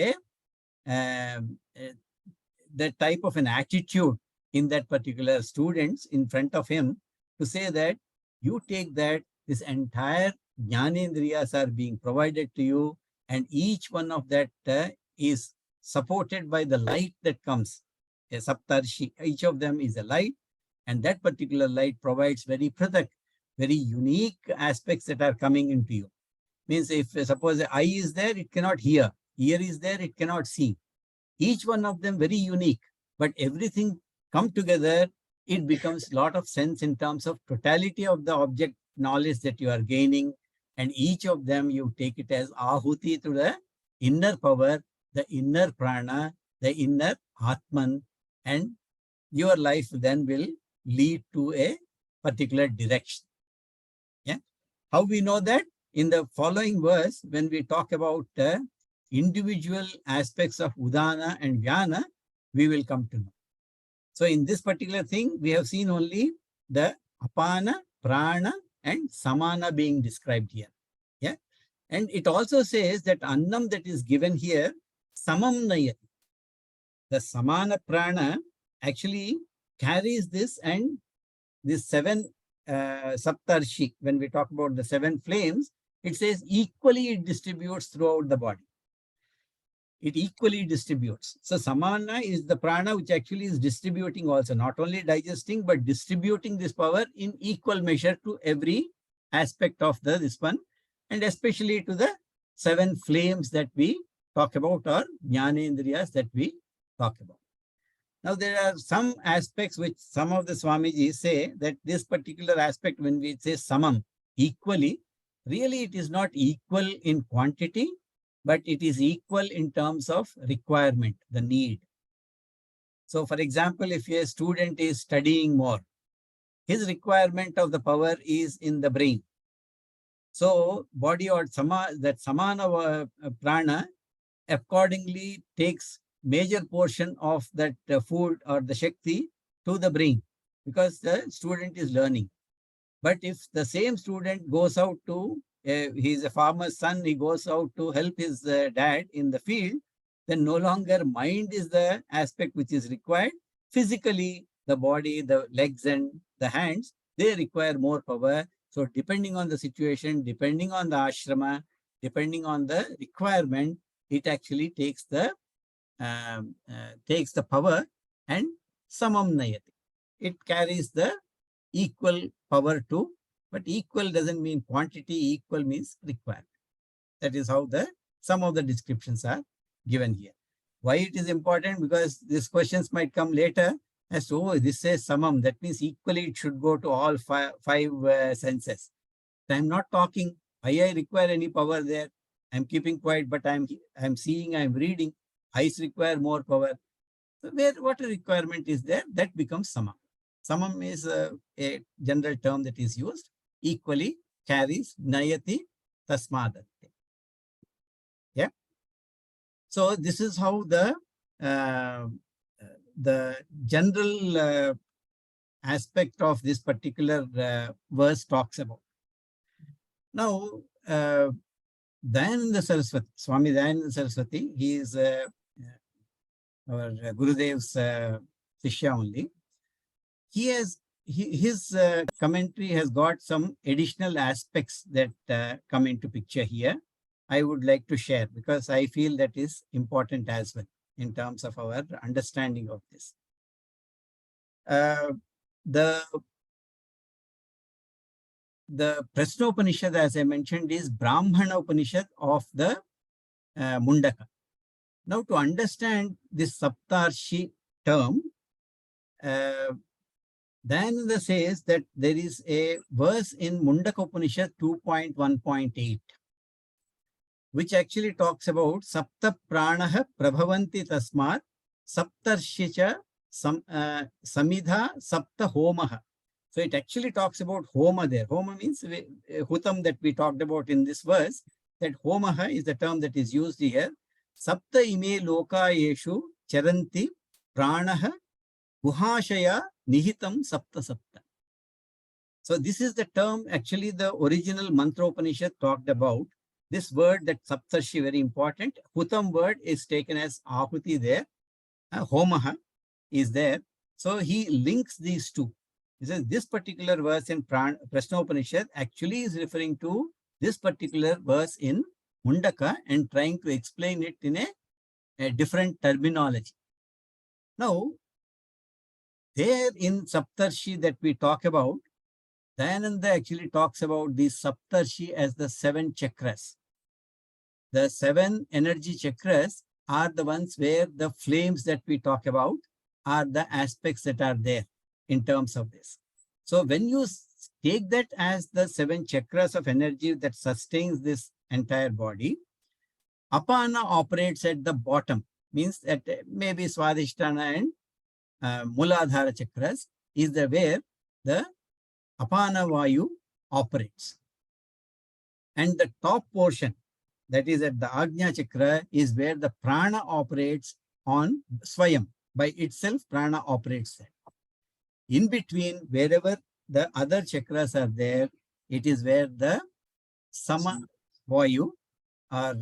an attitude in that particular students in front of him, to say that you take that this entire jnanendriyas are being provided to you, and each one of that is supported by the light that comes, a saptarshi. Each of them is a light, and that particular light provides very pratak, very unique aspects that are coming into you. Means if suppose the eye is there, it cannot hear. Ear is there, it cannot see. Each one of them very unique, but everything come together, it becomes lot of sense in terms of totality of the object knowledge that you are gaining, and each of them you take it as ahuti to the inner power, the inner prana, the inner Atman, and your life then will lead to a particular direction. Yeah. How we know that? In the following verse, when we talk about individual aspects of Udana and Jnana, we will come to know. So in this particular thing, we have seen only the Apana, Prana, and Samana being described here. Yeah. And it also says that Annam that is given here, Samam Nayati. The Samana Prana actually carries this, and this 7 saptarshi, when we talk about the 7 flames, it says equally it distributes throughout the body. It equally distributes. So Samana is the prana which actually is distributing also, not only digesting, but distributing this power in equal measure to every aspect of this one, and especially to the 7 flames that we talk about, or jnanendriyas that we talk about. Now, there are some aspects which some of the Swamijis say that this particular aspect, when we say samam, equally, really it is not equal in quantity, but it is equal in terms of requirement, the need. So, for example, if a student is studying more, his requirement of the power is in the brain. So, body or that samana prana accordingly takes major portion of that food or the shakti to the brain. because the student is learning. But if the same student goes out to, he's a farmer's son, he goes out to help his dad in the field, then no longer mind is the aspect which is required. Physically, the body, the legs and the hands, they require more power. So depending on the situation, depending on the ashrama, depending on the requirement, it actually takes the power and samam nayati. It carries the equal power too, but equal doesn't mean quantity, equal means requirement. That is how some of the descriptions are given here. Why it is important? Because these questions might come later as to, oh, this says samam, that means equally it should go to all five senses. I'm not talking, I require any power there. I'm keeping quiet, but I'm seeing, I'm reading. Eyes require more power. So what requirement is there, that becomes samam. Samam is a general term that is used. Equally carries nayati tasmadati. Yeah. So this is how the general aspect of this particular verse talks about. Now, Dayananda Saraswati, Swami Dayananda Saraswati, he is our Gurudev's Shishya only. His commentary has got some additional aspects that come into picture here. I would like to share because I feel that is important as well in terms of our understanding of this. The Prashnopanishad, as I mentioned, is Brahmana Upanishad of the Mundaka. Now, to understand this Saptarshi term, Dayananda says that there is a verse in Mundaka Upanishad 2.1.8, which actually talks about Sapta Pranaha Prabhavanti Tasmat Saptarshicha Samidha Sapta Homaha. So it actually talks about Homa there. Homa means Hutam that we talked about in this verse. That Homaha is the term that is used here. Sapta ime loka yeshu charanti pranaha guhashaya nihitam sapta sapta. So this is the term, actually the original Mantra Upanishad talked about. This word, that Saptarshi, very important. Hutam word is taken as Ahuti there. Homaha is there. So he links these two. He says this particular verse in Prashnopanishad actually is referring to this particular verse in Mundaka and trying to explain it in a different terminology. Now, there in Saptarshi that we talk about, Dayananda actually talks about these Saptarshi as the 7 chakras. The 7 energy chakras are the ones where the flames that we talk about are the aspects that are there in terms of this. So when you take that as the 7 chakras of energy that sustains this entire body, Apana operates at the bottom, means that maybe Swadhisthana and Muladhara chakras is the where the Apana Vayu operates. And the top portion, that is at the Ajna chakra, is where the prana operates on Swayam. By itself, prana operates there. In between, wherever the other chakras are there, it is where the Sama Vayu or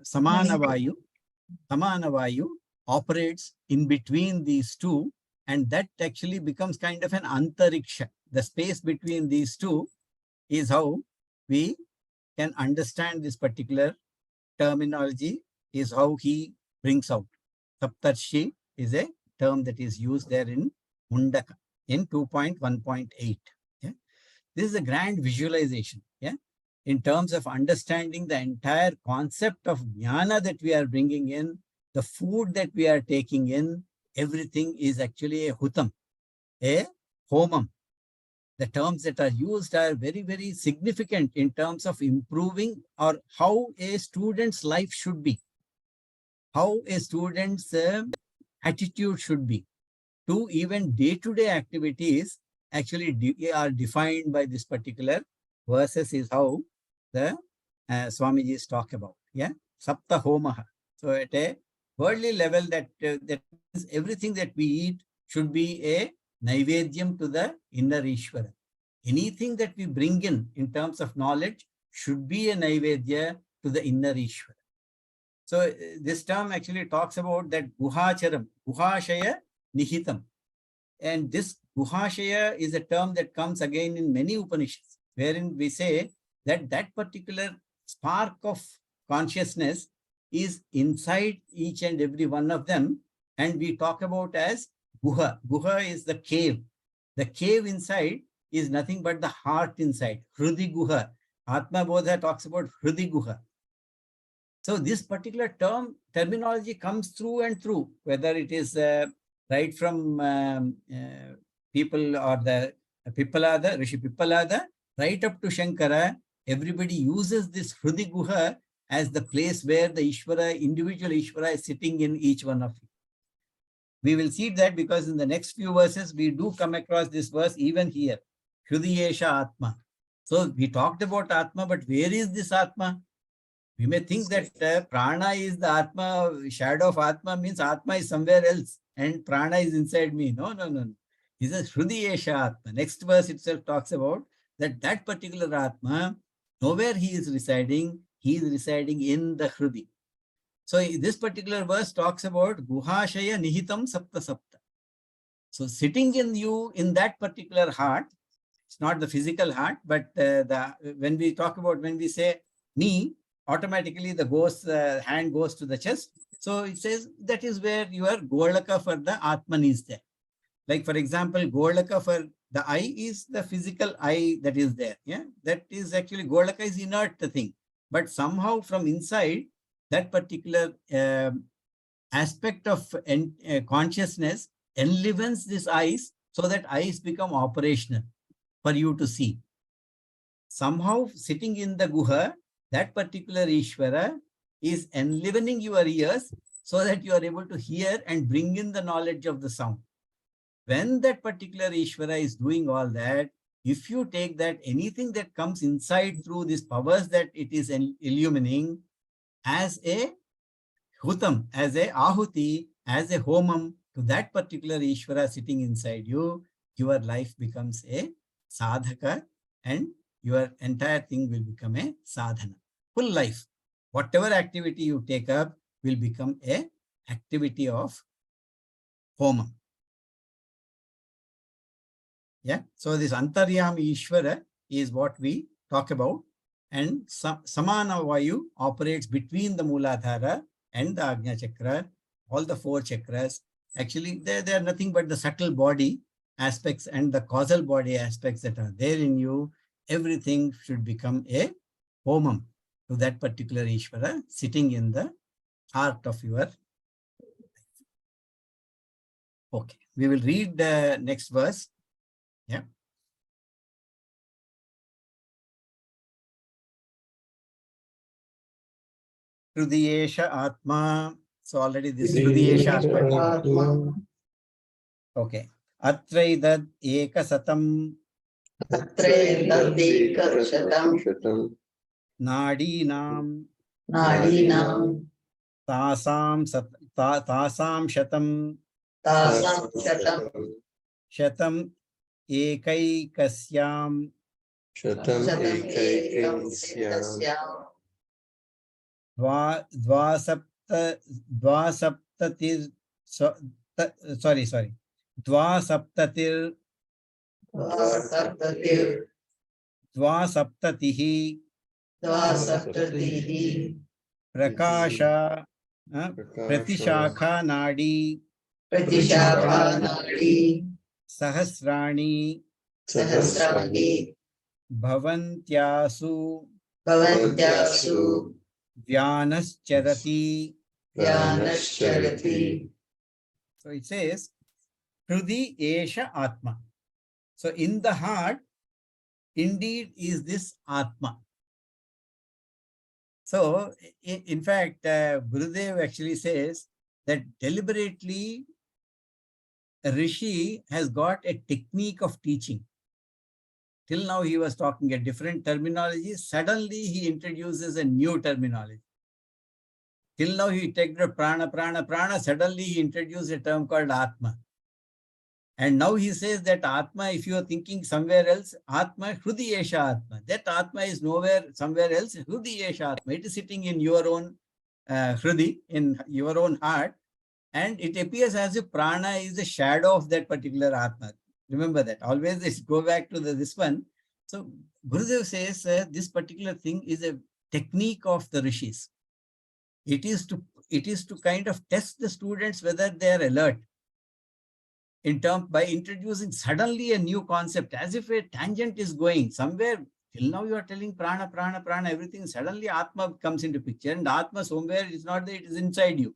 Samana Vayu operates in between these two, and that actually becomes kind of an antariksha. The space between these two is how we can understand this particular terminology, is how he brings out. Saptarshi is a term that is used there in Mundaka in 2.1.8. Yeah? This is a grand visualization. Yeah? In terms of understanding the entire concept of jnana that we are bringing in, the food that we are taking in, everything is actually a hutam, a homam. The terms that are used are very, very significant in terms of improving or how a student's life should be, how a student's attitude should be, to even day-to-day activities actually are defined by this particular verses, is how the Swamiji's talk about. Yeah, Sapta Homaha. So at a worldly level, that is everything that we eat should be a Naivedyam to the inner Ishvara. Anything that we bring in terms of knowledge should be a Naivedya to the inner Ishvara. So this term actually talks about that Guhacharam, Guhashaya Nihitam. And this Guhashaya is a term that comes again in many Upanishads, wherein we say that that particular spark of consciousness is inside each and every one of them. And we talk about as Guha. Guha is the cave. The cave inside is nothing but the heart inside. Hrudi Guha. Atma Bodha talks about Hrudi Guha. So this particular terminology comes through and through, whether it is right from people or the Pippalada, Rishi Pippalada, right up to Shankara. Everybody uses this Hrudi Guha as the place where the Ishvara, individual Ishvara is sitting in each one of you. We will see that because in the next few verses, we do come across this verse even here. Hrudiyesha Atma. So we talked about Atma, but where is this Atma? We may think that prana is the Atma, shadow of Atma means Atma is somewhere else and prana is inside me. No, no, no. He says Hrudiyesha Atma. Next verse itself talks about that particular Atma, nowhere he is residing in the Hrudi. So this particular verse talks about Guhashaya Nihitam Sapta Sapta. So sitting in you in that particular heart, it's not the physical heart, but when we say me, automatically the hand goes to the chest. So it says that is where your Golaka for the Atman is there. Like for example, Golaka for the eye is the physical eye that is there. Yeah, that is actually Golaka is inert thing. But somehow from inside, that particular aspect of consciousness enlivens these eyes so that eyes become operational for you to see. Somehow sitting in the Guha, that particular Ishvara is enlivening your ears so that you are able to hear and bring in the knowledge of the sound. When that particular Ishvara is doing all that, if you take that anything that comes inside through these powers that it is illumining as a hutam, as a ahuti, as a homam to that particular Ishvara sitting inside you, your life becomes a sadhaka and your entire thing will become a sadhana. Full life. Whatever activity you take up will become a activity of homam. Yeah. So this Antaryami Ishvara is what we talk about. And Samana Vayu operates between the Mooladhara and the Agnya Chakra, all the 4 chakras. Actually, they are nothing but the subtle body aspects and the causal body aspects that are there in you. Everything should become a homam to that particular Ishvara sitting in the heart of your life. Okay, we will read the next verse. Yeah. Hrudiyesha Atma. So already this Hrudiyesha Atma. Okay. Atraidad Ekasatam Nadinam Tasam Shatam Shatam Ekaikasyam Dvasaptatir Dvasaptatihi Prakasha Pratishakha Nadi Sahasrani Bhavantyasu Vyanascharati. So it says Hrudi Esha Atma. So in the heart, indeed is this Atma. So in fact, Gurudev actually says that deliberately a Rishi has got a technique of teaching. Till now he was talking a different terminology. Suddenly he introduces a new terminology. Till now he takes the prana. Suddenly he introduced a term called Atma. And now he says that Atma, if you are thinking somewhere else, Atma, Hrudiyesha Atma. That Atma is nowhere, somewhere else, Hrudiyesha Atma. It is sitting in your own Hrudi, in your own heart. And it appears as if Prana is the shadow of that particular Atma. Remember that. Always go back to this one. So Gurudev says this particular thing is a technique of the rishis. It is to kind of test the students whether they are alert in terms by introducing suddenly a new concept, as if a tangent is going somewhere. Till now you are telling prana, prana, prana, everything. Suddenly Atma comes into picture, and Atma somewhere is not there, it is inside you.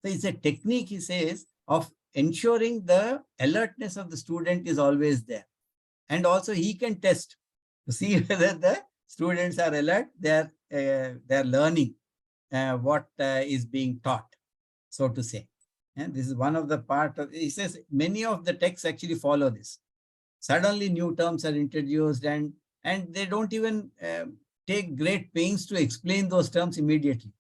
So it's a technique, he says, of ensuring the alertness of the student is always there. And also he can test to see whether the students are alert, they're learning what is being taught, so to say. And this is one of the part of, he says many of the texts actually follow this. Suddenly new terms are introduced, and they don't even take great pains to explain those terms immediately.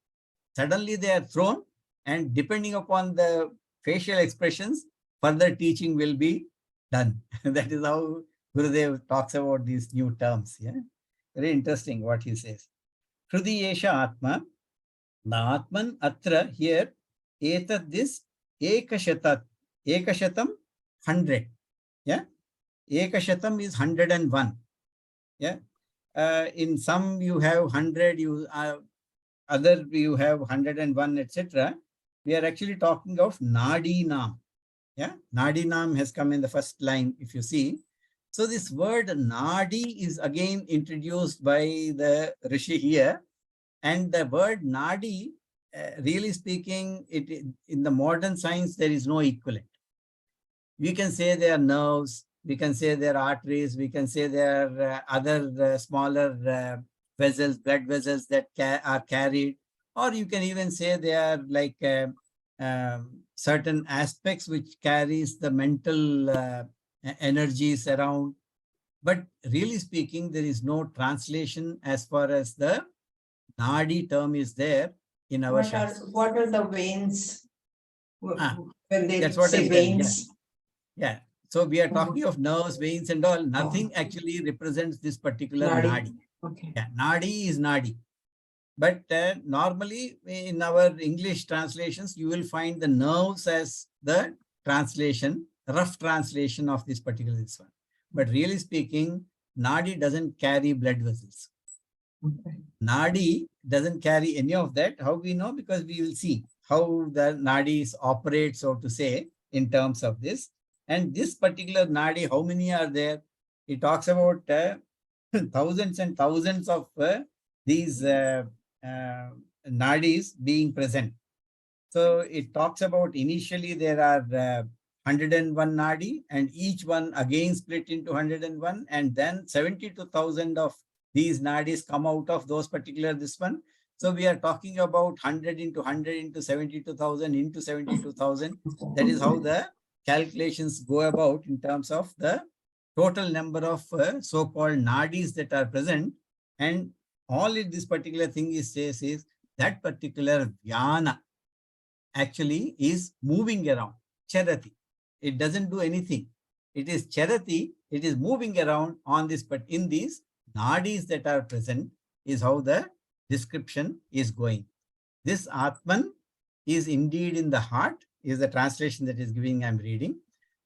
Suddenly they are thrown, and depending upon the facial expressions, further teaching will be done. That is how Gurudev talks about these new terms. Yeah, very interesting what he says. Hrudiyesha Atma, the Atman Atra here, etat this ekashatam, 100. Yeah, ekashatam is 101. Yeah, in some you have 100, other you have 101, etc. We are actually talking of Nadi Nam. Yeah, Nadi Nam has come in the first line, if you see. So this word Nadi is again introduced by the Rishi here. And the word Nadi, really speaking, in the modern science, there is no equivalent. We can say they are nerves, we can say they are arteries, we can say they are other smaller vessels, blood vessels that are carried, or you can even say they are like certain aspects which carries the mental energies around. But really speaking, there is no translation as far as the Nadi term is there in our Shastras. What are the veins? When they That's what say I'm telling, veins. Yeah. So we are talking of nerves, veins and all. Nothing actually represents this particular Nadi. Okay. Yeah, Nadi is Nadi. But normally in our English translations, you will find the nerves as the translation, rough translation of this particular one. But really speaking, Nadi doesn't carry blood vessels. Okay. Nadi doesn't carry any of that. How we know? Because we will see how the Nadis operate, so to say, in terms of this. And this particular Nadi, how many are there? It talks about thousands and thousands of these Nadis being present. So it talks about initially there are 101 Nadi, and each one again split into 101, and then 72,000 of these Nadis come out of those particular this one. So we are talking about 100 into 100 into 72,000 into 72,000. That is how the calculations go about in terms of the total number of so-called Nadis that are present. And all this particular thing says is that particular Vyana actually is moving around, charati. It doesn't do anything. It is charati, it is moving around on this, but in these nadis that are present is how the description is going. This Atman is indeed in the heart, is the translation that is giving, I'm reading.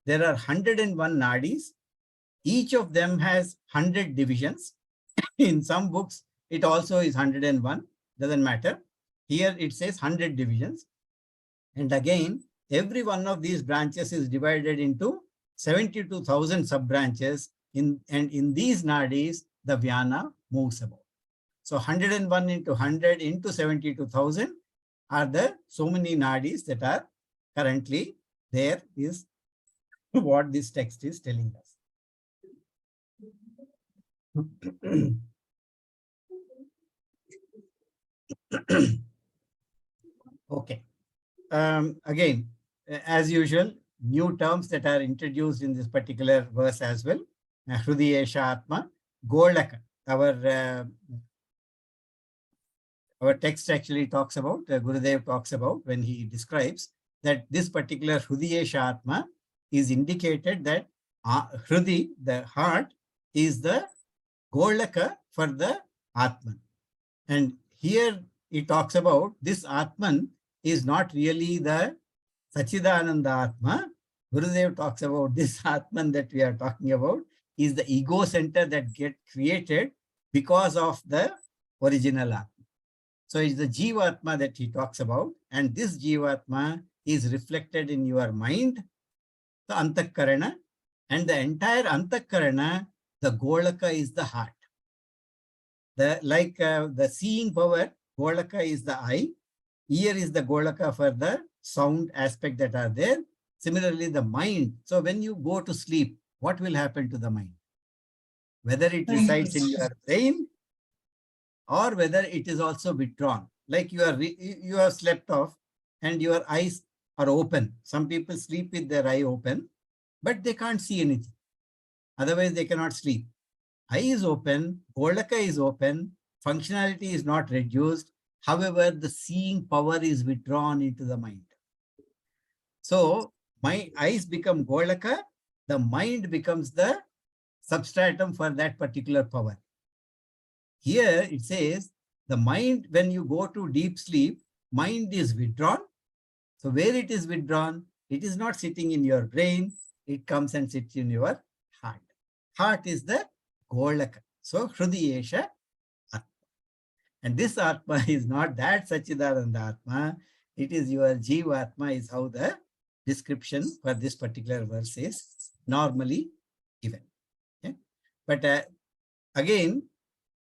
There are 101 nadis. Each of them has 100 divisions. In some books, it also is 101, doesn't matter. Here it says 100 divisions. And again, every one of these branches is divided into 72,000 sub-branches, and in these nadis, the Vyana moves about. So 101 into 100 into 72,000 are the so many nadis that are currently there, is what this text is telling us. Okay. Again, as usual, new terms that are introduced in this particular verse as well. Hrudiyesha Atma, Golaka. Our text actually talks about, Gurudev talks about when he describes that this particular Hrudiyesha Atma is indicated that Hrudi, the heart, is the Golaka for the Atman. And here he talks about this Atman is not really the Sachidananda Atma. Gurudev talks about this Atman that we are talking about is the ego center that get created because of the original Atma. So it's the Jivatma that he talks about, and this Jivatma is reflected in your mind, the Antakarana, and the entire Antakarana, the Golaka is the heart. The seeing power, Golaka is the eye, ear is the Golaka for the sound aspect that are there. Similarly, the mind. So when you go to sleep, what will happen to the mind? Whether it resides in your brain or whether it is also withdrawn. Like you are slept off and your eyes are open. Some people sleep with their eye open, but they can't see anything. Otherwise, they cannot sleep. Eye is open, Golaka is open, functionality is not reduced. However, the seeing power is withdrawn into the mind. So my eyes become Golaka, the mind becomes the substratum for that particular power. Here it says the mind, when you go to deep sleep, mind is withdrawn. So where it is withdrawn, it is not sitting in your brain, it comes and sits in your heart. Heart is the Golaka. So Hrudiyesha Atma. And this Atma is not that Sachidananda Atma, it is your Jivatma is how the description for this particular verse is normally given. Okay? But again,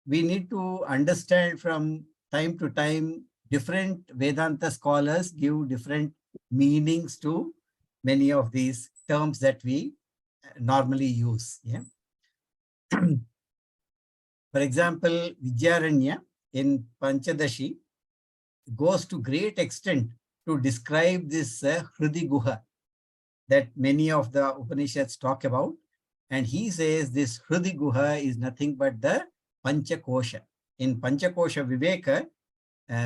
we need to understand from time to time, different Vedanta scholars give different meanings to many of these terms that we normally use. Yeah. For example, Vidyaranya in Panchadashi goes to great extent to describe this Hrudi Guha that many of the Upanishads talk about. And he says this Hrudi Guha is nothing but the Panchakosha. In Panchakosha Viveka,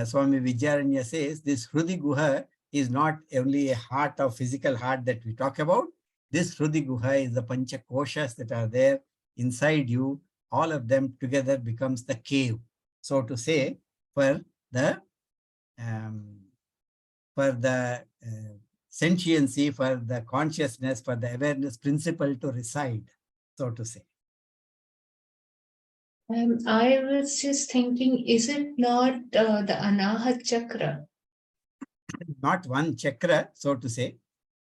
Swami Vidyaranya says this Hrudi Guha is not only a heart of physical heart that we talk about. This Hrudi Guha is the Panchakoshas that are there inside you. All of them together becomes the cave, so to say, for the sentiency, for the consciousness, for the awareness principle to reside, so to say. I was just thinking, is it not the Anahat Chakra? Not one chakra, so to say.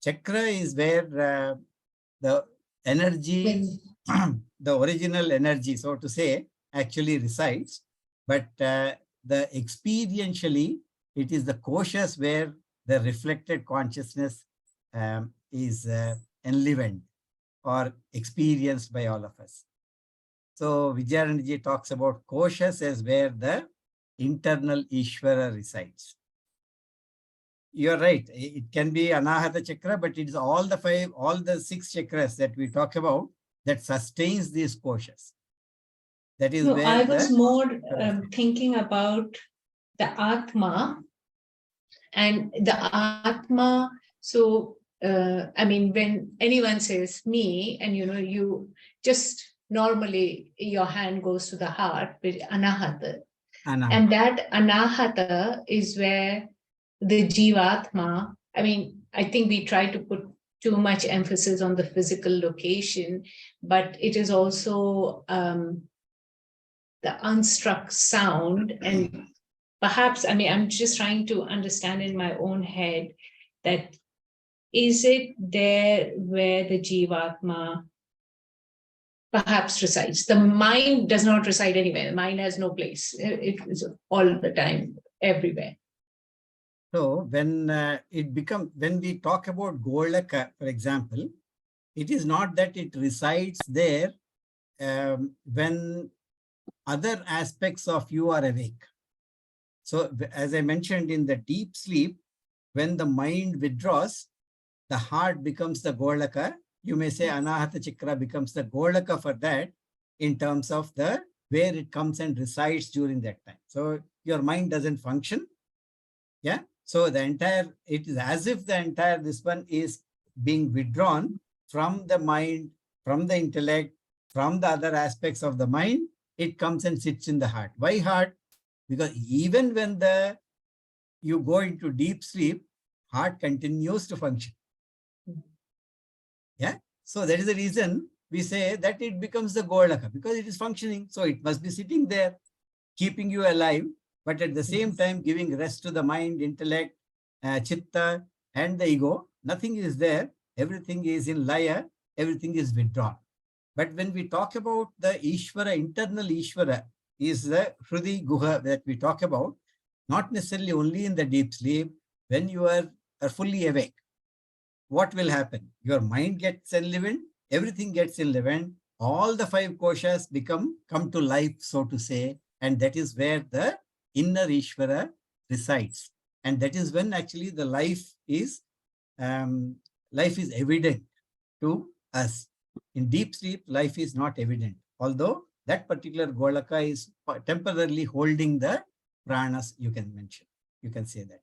Chakra is where the energy, the original energy, so to say, actually resides. But the experientially, it is the koshas where the reflected consciousness is enlivened or experienced by all of us. So Vidyaranyji talks about koshas as where the internal Ishvara resides. You're right. It can be Anahata Chakra, but it is all the 6 chakras that we talk about that sustains these koshas. That is where I was more thinking about the Atma, and the Atma. So, I mean, when anyone says me, and you just normally your hand goes to the heart with Anahata. And that Anahata is where the Jivatma, I mean, I think we try to put too much emphasis on the physical location, but it is also the unstruck sound. And perhaps, I mean, I'm just trying to understand in my own head that is it there where the Jivatma perhaps resides? The mind does not reside anywhere. The mind has no place. It is all the time, everywhere. So when when we talk about Golaka, for example, it is not that it resides there when other aspects of you are awake. So as I mentioned, in the deep sleep, when the mind withdraws, the heart becomes the Golaka. You may say Anahata Chakra becomes the Golaka for that in terms of the where it comes and resides during that time. So your mind doesn't function. Yeah. So the entire, it is as if the entire this one is being withdrawn from the mind, from the intellect, from the other aspects of the mind, it comes and sits in the heart. Why heart? Because even when you go into deep sleep, heart continues to function. Yeah. So that is the reason we say that it becomes the Golaka, because it is functioning. So it must be sitting there, keeping you alive, but at the same time giving rest to the mind, intellect, chitta, and the ego. Nothing is there. Everything is in laya. Everything is withdrawn. But when we talk about the Ishvara, internal Ishvara, is the Hrudi Guha that we talk about, not necessarily only in the deep sleep. When you are fully awake, what will happen? Your mind gets enlivened, everything gets enlivened, all the 5 koshas come to life, so to say, and that is where the inner Ishvara resides. And that is when actually the life is evident to us. In deep sleep, life is not evident, although that particular Golaka is temporarily holding the pranas, you can mention. You can say that.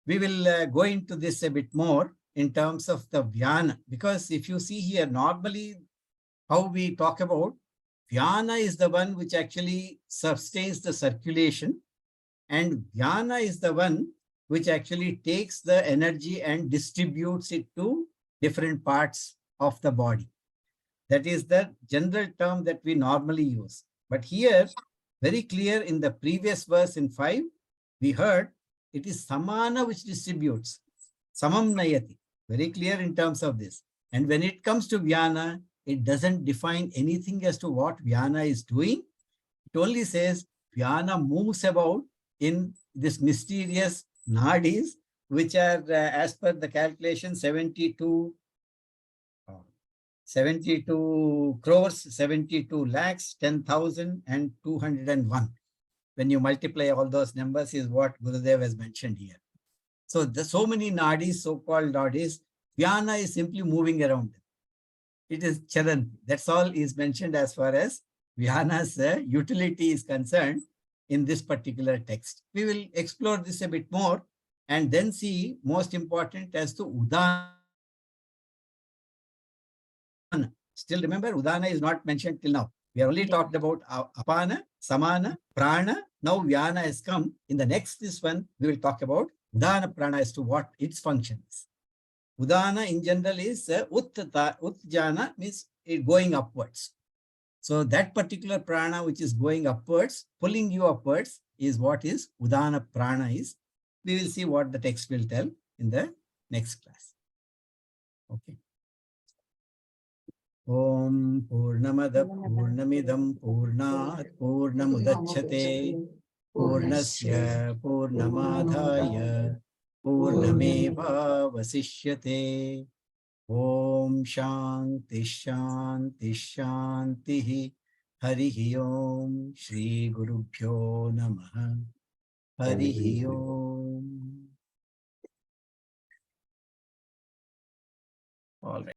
We will go into this a bit more in terms of the Vyana, because if you see here, normally how we talk about Vyana is the one which actually sustains the circulation, and Vyana is the one which actually takes the energy and distributes it to different parts of the body. That is the general term that we normally use. But here, very clear in the previous verse in 5, we heard it is Samana which distributes. Samam Nayati. Very clear in terms of this. And when it comes to Vyana, it doesn't define anything as to what Vyana is doing. It only says Vyana moves about in this mysterious nadis, which are, as per the calculation, 72 crores, 72 lakhs, 10,000 and 201. When you multiply all those numbers is what Gurudev has mentioned here. So so many nadis, so-called nadis, Vyana is simply moving around them. It is Charanti. That's all is mentioned as far as Vyana's utility is concerned in this particular text. We will explore this a bit more and then see most important as to Udana. Still remember, Udana is not mentioned till now. We have only talked about Apana, Samana, Prana. Now Vyana has come. In the next one, we will talk about Udana Prana as to what its function is. Udana in general is Utjana, means it going upwards. So that particular prana which is going upwards, pulling you upwards, is what is Udana Prana is. We will see what the text will tell in the next class. Okay. Om Purnamada Purnamidam Purnat Purnamudachyate Purnasya Purnamadhaya Purnameva Vasishyate. Om Shanti Shanti Shanti Harihi Om Shri Gurubhyo Namaha Harihi Om.